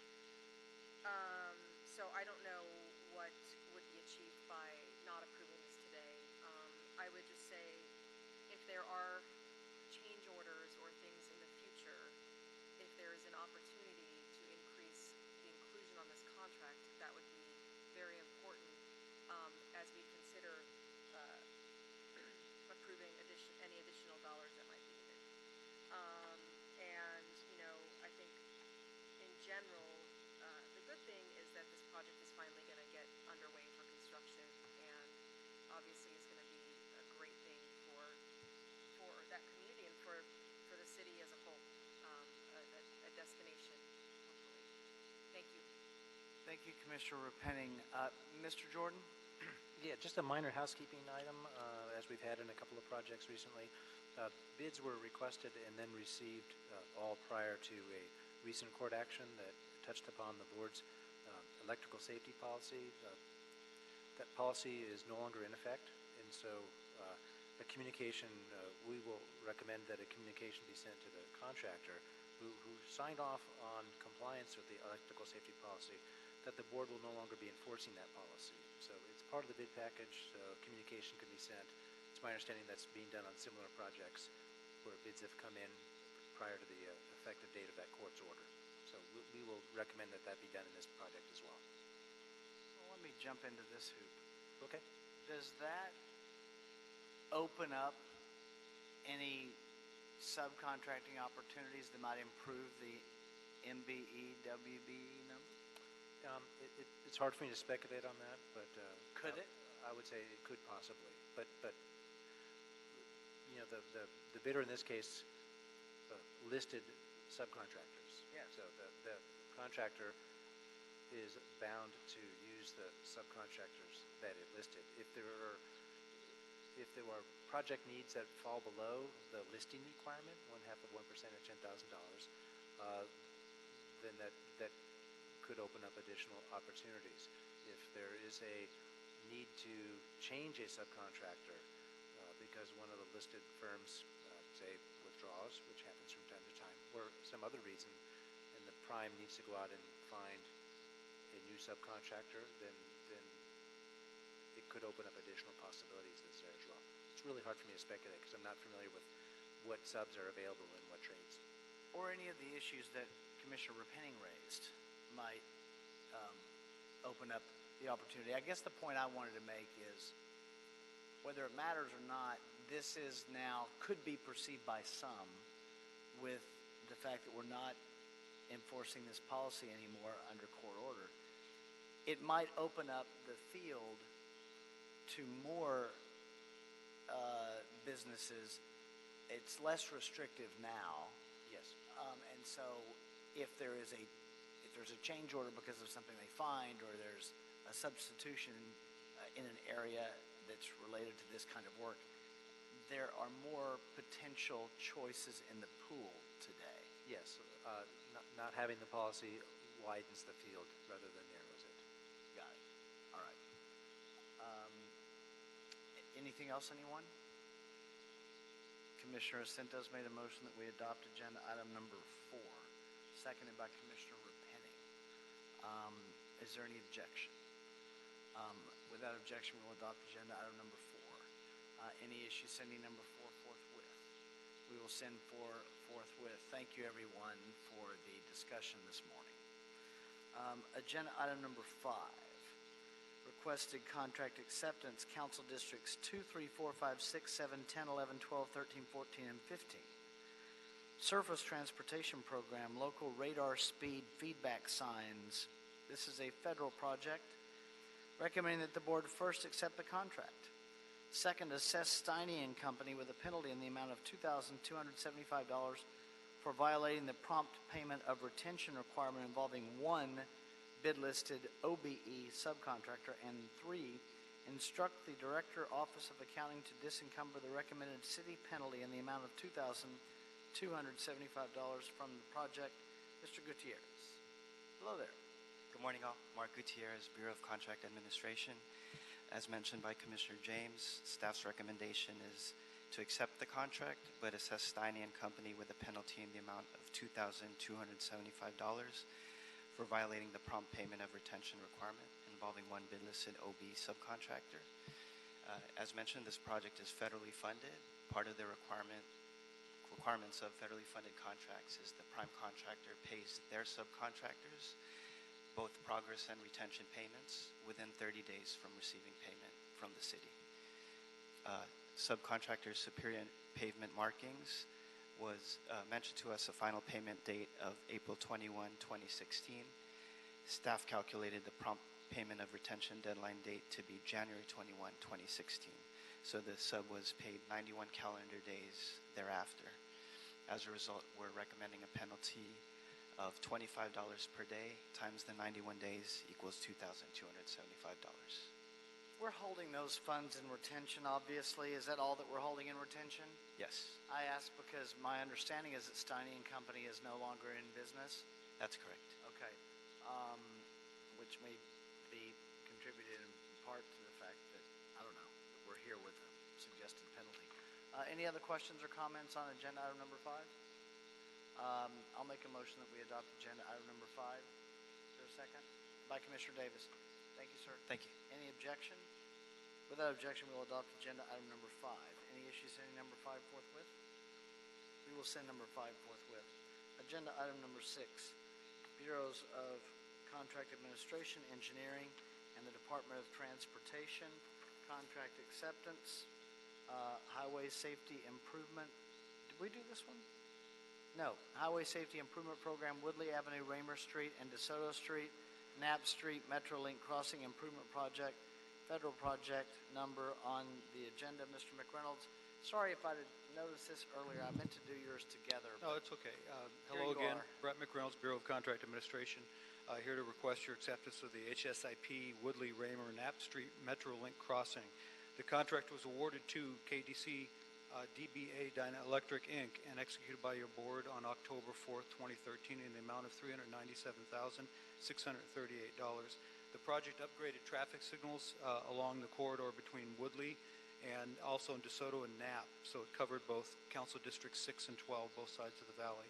So I don't know what would be achieved by not approving this today. I would just say, if there are change orders or things in the future, if there is an opportunity to increase the inclusion on this contract, that would be very important as we consider approving any additional dollars that might be needed. And, I think in general, the good thing is that this project is finally going to get underway for construction, and obviously is going to be a great thing for that community and for the city as a whole, a destination, hopefully. Thank you. Thank you, Commissioner Repenning. Mr. Jordan? Yeah, just a minor housekeeping item, as we've had in a couple of projects recently. Bids were requested and then received all prior to a recent court action that touched upon the board's electrical safety policy. That policy is no longer in effect, and so a communication, we will recommend that a communication be sent to the contractor who signed off on compliance with the electrical safety policy, that the board will no longer be enforcing that policy. So it's part of the bid package, so communication can be sent. It's my understanding that's being done on similar projects where bids have come in prior to the effective date of that court's order. So we will recommend that that be done in this project as well. Well, let me jump into this hoop. Okay. Does that open up any subcontracting opportunities that might improve the MBE-WBE number? It's hard for me to speculate on that, but could it? I would say it could possibly, but you know, the bidder in this case listed subcontractors. Yeah. So the contractor is bound to use the subcontractors that it listed. If there are project needs that fall below the listing requirement, 0.5% of $10,000, then that could open up additional opportunities. If there is a need to change a subcontractor because one of the listed firms, say, withdraws, which happens from time to time, or some other reason, and the prime needs to go out and find a new subcontractor, then it could open up additional possibilities that's there as well. It's really hard for me to speculate because I'm not familiar with what subs are available in what trades. Or any of the issues that Commissioner Repenning raised might open up the opportunity. I guess the point I wanted to make is, whether it matters or not, this is now, could be perceived by some with the fact that we're not enforcing this policy anymore under court order. It might open up the field to more businesses. It's less restrictive now. Yes. And so if there's a change order because of something they find, or there's a substitution in an area that's related to this kind of work, there are more potential choices in the pool today. Yes. Not having the policy widens the field rather than narrows it. Got it. All right. Anything else, anyone? Commissioner Asentos made a motion that we adopt agenda item number 4, seconded by Commissioner Repenning. Is there any objection? Without objection, we'll adopt agenda item number 4. Any issue sending number 4 forthwith? We will send 4 forthwith. Thank you, everyone, for the discussion this morning. Agenda item number 5. Requested contract acceptance, Council Districts 2, 3, 4, 5, 6, 7, 10, 11, 12, 13, 14, and 15. Surface Transportation Program, local radar speed feedback signs. This is a federal project. Recommending that the board first accept the contract. Second, assess Steiny and Company with a penalty in the amount of $2,275 for violating the prompt payment of retention requirement involving 1 bid-listed OBE subcontractor, and 3, instruct the Director, Office of Accounting to disencumber the recommended city penalty in the amount of $2,275 from the project. Mr. Gutierrez. Hello there. Good morning, all. Mark Gutierrez, Bureau of Contract Administration. As mentioned by Commissioner James, staff's recommendation is to accept the contract, but assess Steiny and Company with a penalty in the amount of $2,275 for violating the prompt payment of retention requirement involving 1 bid-listed OB subcontractor. As mentioned, this project is federally funded. Part of the requirements of federally funded contracts is the prime contractor pays their subcontractors both progress and retention payments within 30 days from receiving payment from the city. Subcontractor's superior pavement markings was mentioned to us a final payment date of April 21, 2016. Staff calculated the prompt payment of retention deadline date to be January 21, 2016. So the sub was paid 91 calendar days thereafter. As a result, we're recommending a penalty of $25 per day times the 91 days equals $2,275. We're holding those funds in retention, obviously. Is that all that we're holding in retention? Yes, I ask because my understanding is that Steiny and Company is no longer in business. that's correct. Okay. Which may be contributed in part to the fact that, I don't know, that we're here with a suggested penalty. Any other questions or comments on agenda item number 5? I'll make a motion that we adopt agenda item number 5. Is there a second? By Commissioner Davis. Thank you, sir. Thank you. Any objection? Without objection, we will adopt agenda item number 5. Any issues sending number 5 forthwith? We will send number 5 forthwith. Agenda item number 6, Bureaus of Contract Administration, Engineering, and the Department of Transportation, contract acceptance, highway safety improvement. Did we do this one? No. Highway Safety Improvement Program, Woodley Avenue, Raymer Street, and DeSoto Street, Knapp Street, Metrolink Crossing Improvement Project, federal project number on the agenda. Mr. McReynolds, sorry if I did notice this earlier. I meant to do yours together. No, it's okay. Here Hello you again. are. Brett McReynolds, Bureau of Contract Administration. Here to request your acceptance of the HSIP Woodley Raymer Knapp Street Metrolink Crossing. The contract was awarded to KDC DBA Dynaelectric Inc. and executed by your board on October 4th, 2013 in the amount of $397,638. The project upgraded traffic signals along the corridor between Woodley and also in DeSoto and Knapp, so it covered both Council Districts 6 and 12, both sides of the valley.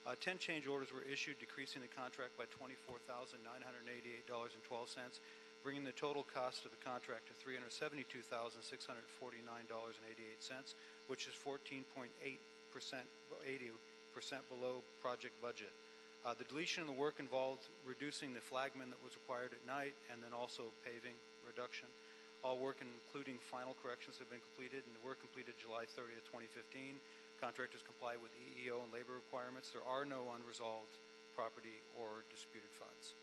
10 change orders were issued, decreasing the contract by $24,988.12, bringing the total cost of the contract to $372,649.88, which is 14.8% below project budget. The deletion of the work involved reducing the flagman that was required at night and then also paving reduction. All work, including final corrections, have been completed, and the work completed July 30th, 2015. Contractors comply with EEO and labor requirements. There are no unresolved property or disputed funds.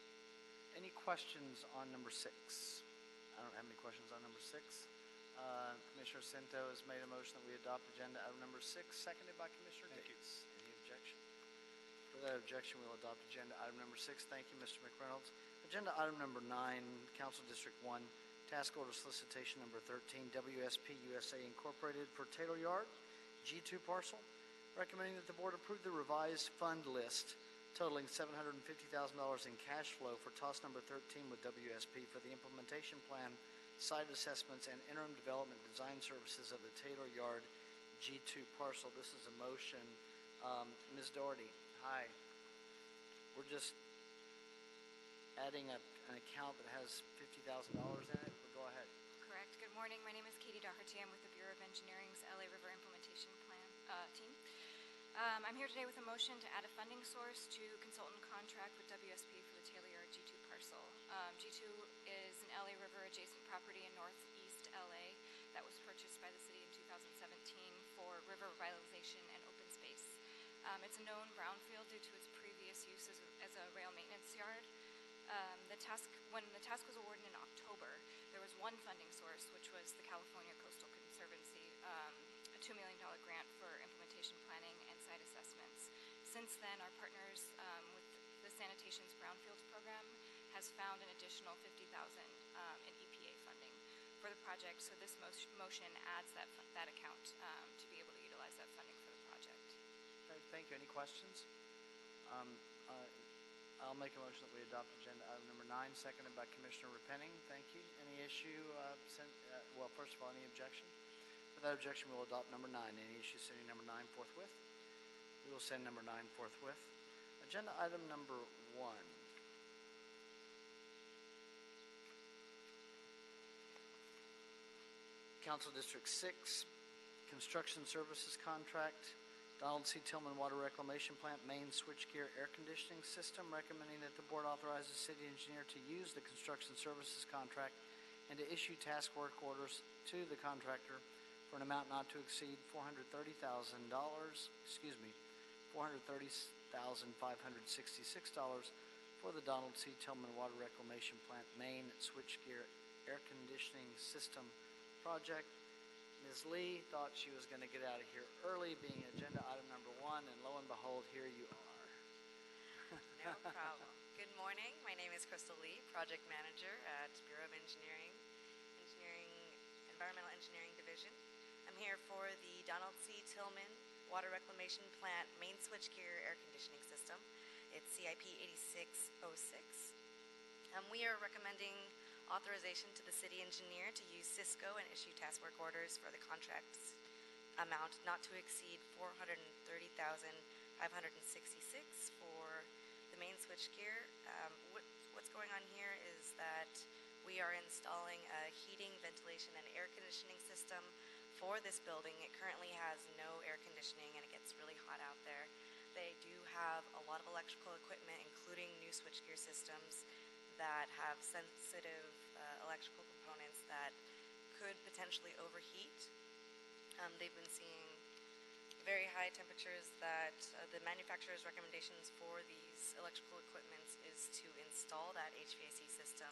Any questions on number 6? I don't have any questions on number 6. Commissioner Cento has made a motion that we adopt agenda item number 6, seconded by Commissioner Davis. Any objection? Without objection, we will adopt agenda item number 6. Thank you, Mr. McReynolds. Agenda item number 9, Council District 1, task order solicitation number 13, WSP USA Incorporated for Taylor Yard, G2 parcel, recommending that the board approve the revised fund list totaling $750,000 in cash flow for TOS number 13 with WSP for the implementation plan, site assessments, and interim development design services of the Taylor Yard G2 parcel. This is a motion. Ms. Doherty, hi. We're just adding an account that has $50,000 in it, but go ahead. Correct. Good morning. My name is Katie Doherty. I'm with the Bureau of Engineering's LA River Implementation Plan team. I'm here today with a motion to add a funding source to consultant contract with WSP for the Taylor Yard G2 parcel. G2 is an LA River adjacent property in northeast LA that was purchased by the city in 2017 for river revitalization and open space. It's a known brownfield due to its previous use as a rail maintenance yard. When the task was awarded in October, there was one funding source, which was the California Coastal Conservancy, a $2 million grant for implementation planning and site assessments. Since then, our partners with the Sanitation's Brownfields program has found an additional $50,000 in EPA funding for the project, so this motion adds that account to be able to utilize that funding for the project. Okay, thank you. Any questions? I'll make a motion that we adopt agenda item number 9, seconded by Commissioner Repenning. Thank you. Any issue, well, first of all, any objection? Without objection, we will adopt number 9. Any issue sending number 9 forthwith? We will send number 9 forthwith. Agenda item number 1. Council District 6, Construction Services Contract, Donald C. Tillman Water Reclamation Plant Main Switchgear Air Conditioning System, recommending that the board authorize the city engineer to use the construction services contract and to issue task work orders to the contractor for an amount not to exceed $430,566 for the Donald C. Tillman Water Reclamation Plant Main Switchgear Air Conditioning System project. Ms. Lee thought she was going to get out of here early, being agenda item number 1, and lo and behold, here you are. No problem. Good morning. My name is Crystal Lee, Project Manager at Bureau of Engineering Environmental Engineering Division. I'm here for the Donald C. Tillman Water Reclamation Plant Main Switchgear Air Conditioning System. It's CIP 8606. We are recommending authorization to the city engineer to use Cisco and issue task work orders for the contract's amount not to exceed $430,566 for the main switchgear. What's going on here is that we are installing a heating, ventilation, and air conditioning system for this building. It currently has no air conditioning and it gets really hot out there. They do have a lot of electrical equipment, including new switchgear systems that have sensitive electrical components that could potentially overheat. They've been seeing very high temperatures that the manufacturer's recommendations for these electrical equipments is to install that HVAC system,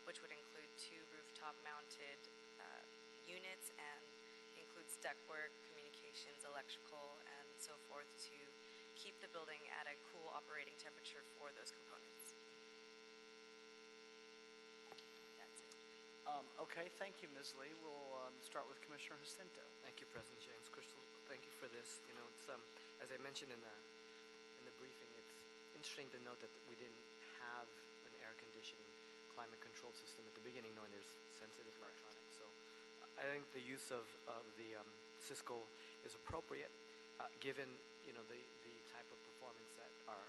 which would include 2 rooftop-mounted units and includes ductwork, communications, electrical, and so forth to keep the building at a cool operating temperature for those components. That's it. Okay, thank you, Ms. Lee. We'll start with Commissioner Jacinto. Thank you, President James. Crystal, thank you for this. You know, it's as I mentioned in the briefing, it's interesting to note that we didn't have an air conditioning climate control system at the beginning, knowing there's sensitive electronics. So I think the use of the Cisco is appropriate, given the type of performance that our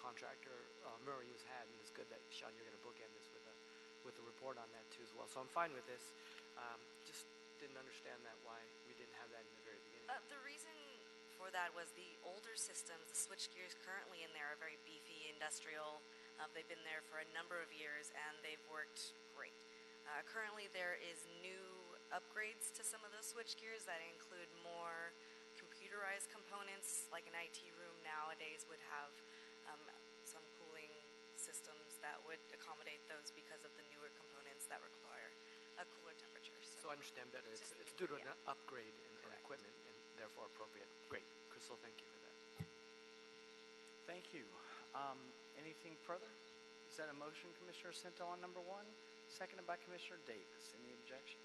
contractor Murray has had, and it's good that Sean, you're going to bookend this with a report on that too as well. So I'm fine with this. Just didn't understand that why we didn't have that in the very beginning. The reason for that was the older systems, the switch gears currently in there are very beefy, industrial. They've been there for a number of years and they've worked great. Currently there is new upgrades to some of those switch gears that include more computerized components, like an IT room nowadays would have some cooling systems that would accommodate those because of the newer components that require a cooler temperature. So I understand better. It's due to an upgrade in equipment and therefore appropriate. Great. Crystal, thank you for that. Thank you. Anything further? Is that a motion, Commissioner Jacinto, on number 1? Seconded by Commissioner Davis. Any objection?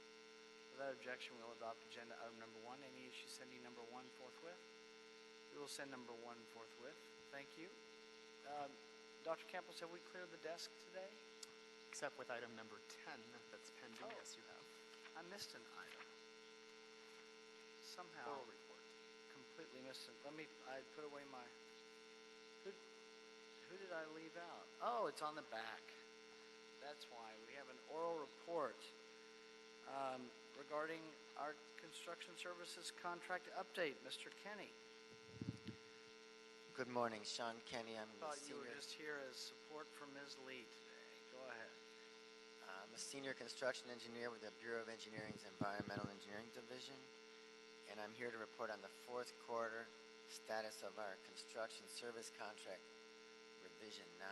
Without objection, we'll adopt agenda item number 1. Any issue sending number 1 forthwith? We will send number 1 forthwith. Thank you. Dr. Campos, have we cleared the desk today? Except with item number 10 that's pending. Oh. Yes, you have. I missed an item. Somehow. Oral report. Completely missed it. I put away my, who did I leave out? Oh, it's on the back. That's why. We have an oral report regarding our construction services contract update. Mr. Kenny. Good morning, Sean Kenny. I'm the Thought you were senior. just here as support for Ms. Lee today. Go ahead. I'm a senior construction engineer with the Bureau of Engineering's Environmental Engineering Division, and I'm here to report on the 4th quarter status of our construction service contract, Revision 9.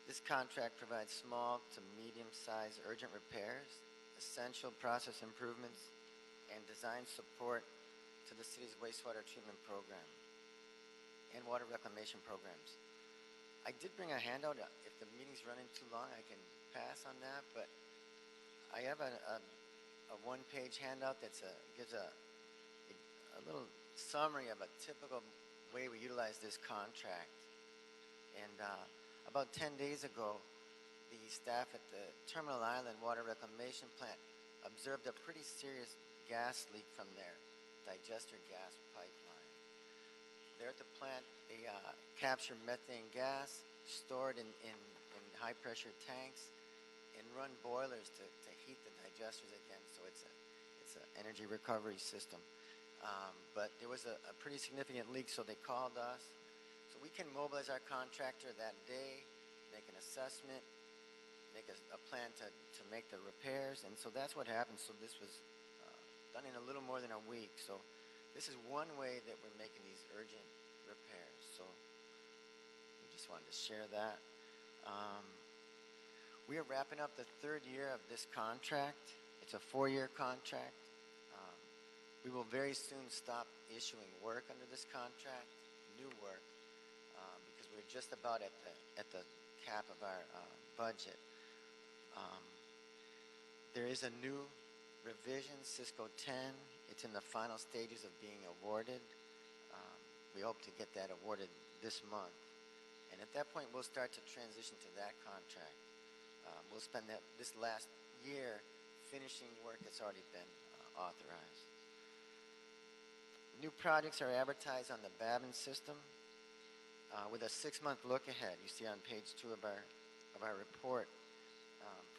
This contract provides small to medium-sized urgent repairs, essential process improvements, and design support to the city's wastewater treatment program and water reclamation programs. I did bring a handout. If the meeting's running too long, I can pass on that, but I have a one-page handout that gives a little summary of a typical way we utilize this contract. And about 10 days ago, the staff at the Terminal Island Water Reclamation Plant observed a pretty serious gas leak from their digester gas pipeline. There at the plant, they capture methane gas, store it in high-pressure tanks, and run boilers to heat the digesters again. So it's an energy recovery system. But there was a pretty significant leak, so they called us. So we can mobilize our contractor that day, make an assessment, make a plan to make the repairs, and so that's what happened. So this was done in a little more than a week. So this is one way that we're making these urgent repairs. So we just wanted to share that. We are wrapping up the 3rd year of this contract. It's a 4-year contract. We will very soon stop issuing work under this contract, new work, because we're just about at the cap of our budget. There is a new revision, Cisco 10. It's in the final stages of being awarded. We hope to get that awarded this month. And at that point, we'll start to transition to that contract. We'll spend this last year finishing work that's already been authorized. New projects are advertised on the Babin system with a 6-month look ahead. You see on page 2 of our report.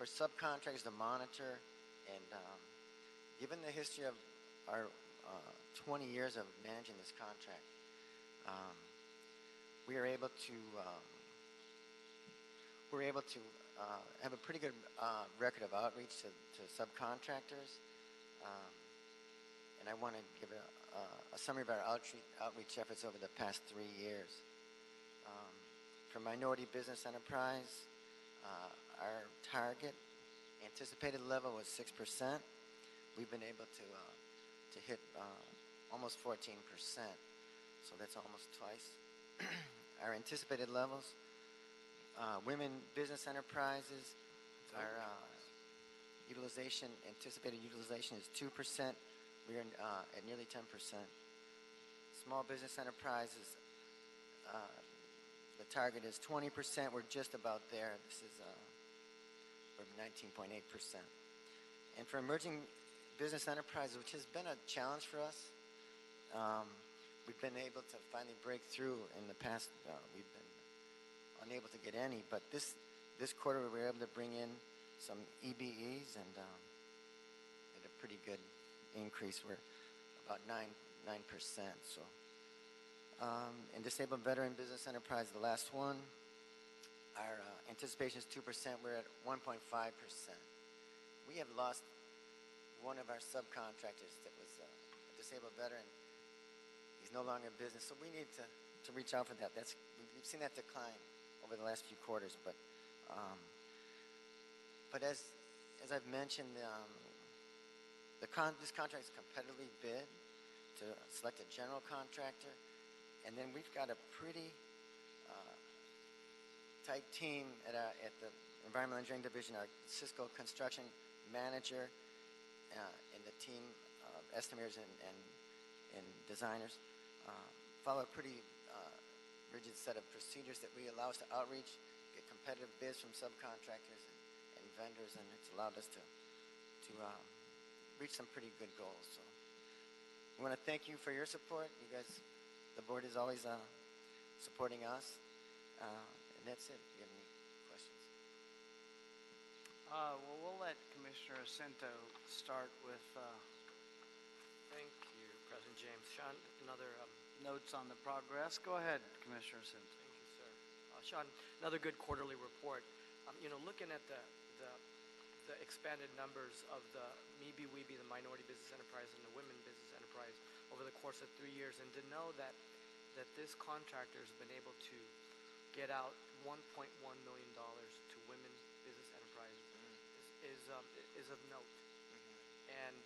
For subcontractors to monitor, and given the history of our 20 years of managing this contract, we are able to have a pretty good record of outreach to subcontractors. And I want to give a summary of our outreach efforts over the past 3 years. For minority business enterprise, our target anticipated level was 6%. We've been able to hit almost 14%, so that's almost twice. Our anticipated levels, women business enterprises, our anticipated utilization is 2%. We are at nearly 10%. Small business enterprises, the target is 20%. We're just about there. This is we're 19.8%. And for emerging business enterprises, which has been a challenge for us, we've been able to finally break through. In the past, we've been unable to get any, but this quarter we were able to bring in some EBEs and at a pretty good increase. We're about 9%. So, and disabled veteran business enterprise, the last one, our anticipation is 2%. We're at 1.5%. We have lost one of our subcontractors that was a disabled veteran. He's no longer in business, so we need to reach out for that. We've seen that decline over the last few quarters, but as I've mentioned, this contract is competitively bid to select a general contractor, and then we've got a pretty tight team at the Environmental Engineering Division. Our Cisco construction manager and the team of estimators and designers follow a pretty rigid set of procedures that we allow us to outreach, get competitive bids from subcontractors and vendors, and it's allowed us to reach some pretty good goals. So we want to thank you for your support. You guys, the board is always supporting us, and that's it. Do you have any questions? Well, we'll let Commissioner Jacinto start with. Thank you, President James. Sean, another Notes on the progress. Go ahead, Commissioner Jacinto. Thank you, sir. Sean, another good quarterly report. Looking at the expanded numbers of the MeBe-Weebe, the minority business enterprise, and the women business enterprise over the course of 3 years, and to know that this contractor has been able to get out $1.1 million to women business enterprises is of note. And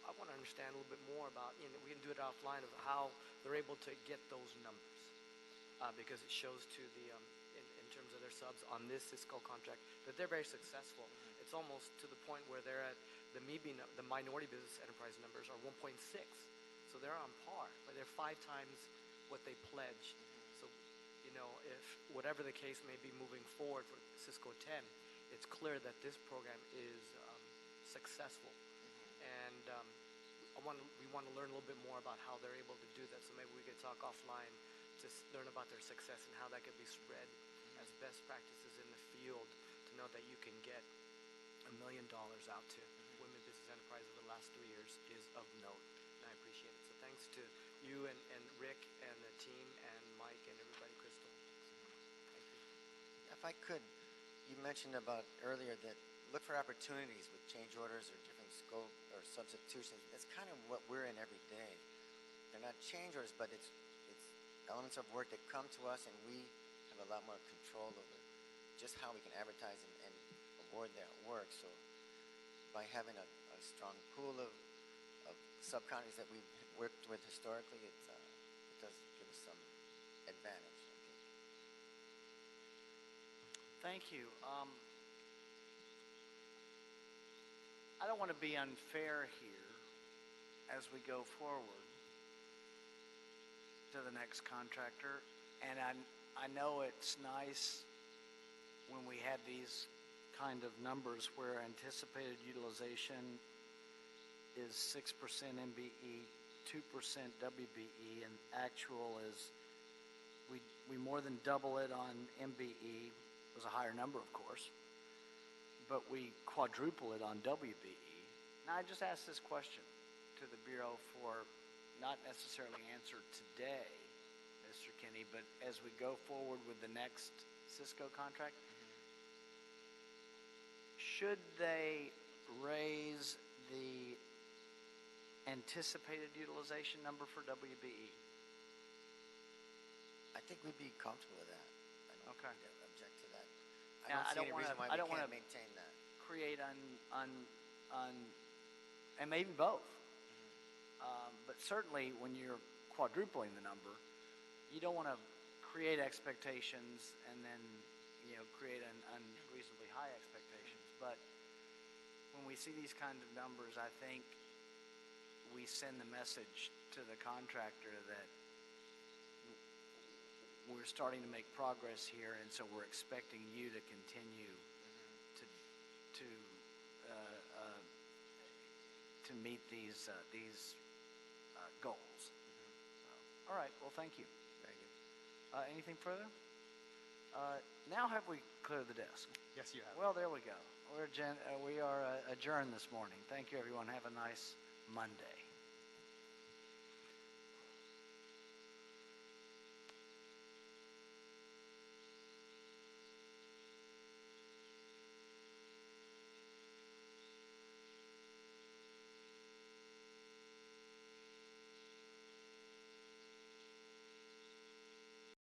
I want to understand a little bit more about, we can do it offline, of how they're able to get those numbers, because it shows to the, in terms of their subs on this Cisco contract, that they're very successful. It's almost to the point where they're at the minority business enterprise numbers are 1.6. So they're on par, but they're 5 times what they pledged. So, if whatever the case may be moving forward for Cisco 10, it's clear that this program is successful. And we want to learn a little bit more about how they're able to do that. So maybe we could talk offline to learn about their success and how that could be spread as best practices in the field, to know that you can get $1 million out to women business enterprise over the last 3 years is of note, and I appreciate it. So thanks to you and Rick and the team and Mike and everybody, Crystal. Thank you. If I could, you mentioned about earlier that look for opportunities with change orders or different scope or substitutions. That's kind of what we're in every day. They're not change orders, but it's elements of work that come to us, and we have a lot more control over just how we can advertise and award that work. So by having a strong pool of subcontractors that we've worked with historically, it does give us some advantage, I think. Thank you. I don't want to be unfair here as we go forward to the next contractor. And I know it's nice when we have these kind of numbers where anticipated utilization is 6% MBE, 2% WBE, and actual is we more than double it on MBE. It was a higher number, of course, but we quadruple it on WBE. Now, I just asked this question to the Bureau for not necessarily answered today, Mr. Kinney, but as we go forward with the next Cisco contract, should they raise the anticipated utilization number for WBE? I think we'd be comfortable with that. I don't Okay. object to that. Now, I don't see any reason why we wanna can't maintain that. create and maybe both. But certainly when you're quadrupling the number, you don't want to create expectations and then, create unreasonably high expectations. But when we see these kind of numbers, I think we send the message to the contractor that we're starting to make progress here, and so we're expecting you to continue to meet these goals. So, all right. Well, thank you. Very good. Anything further? Now have we cleared the desk? Yes, you have. Well, there we go. We are adjourned this morning. Thank you, everyone. Have a nice Monday.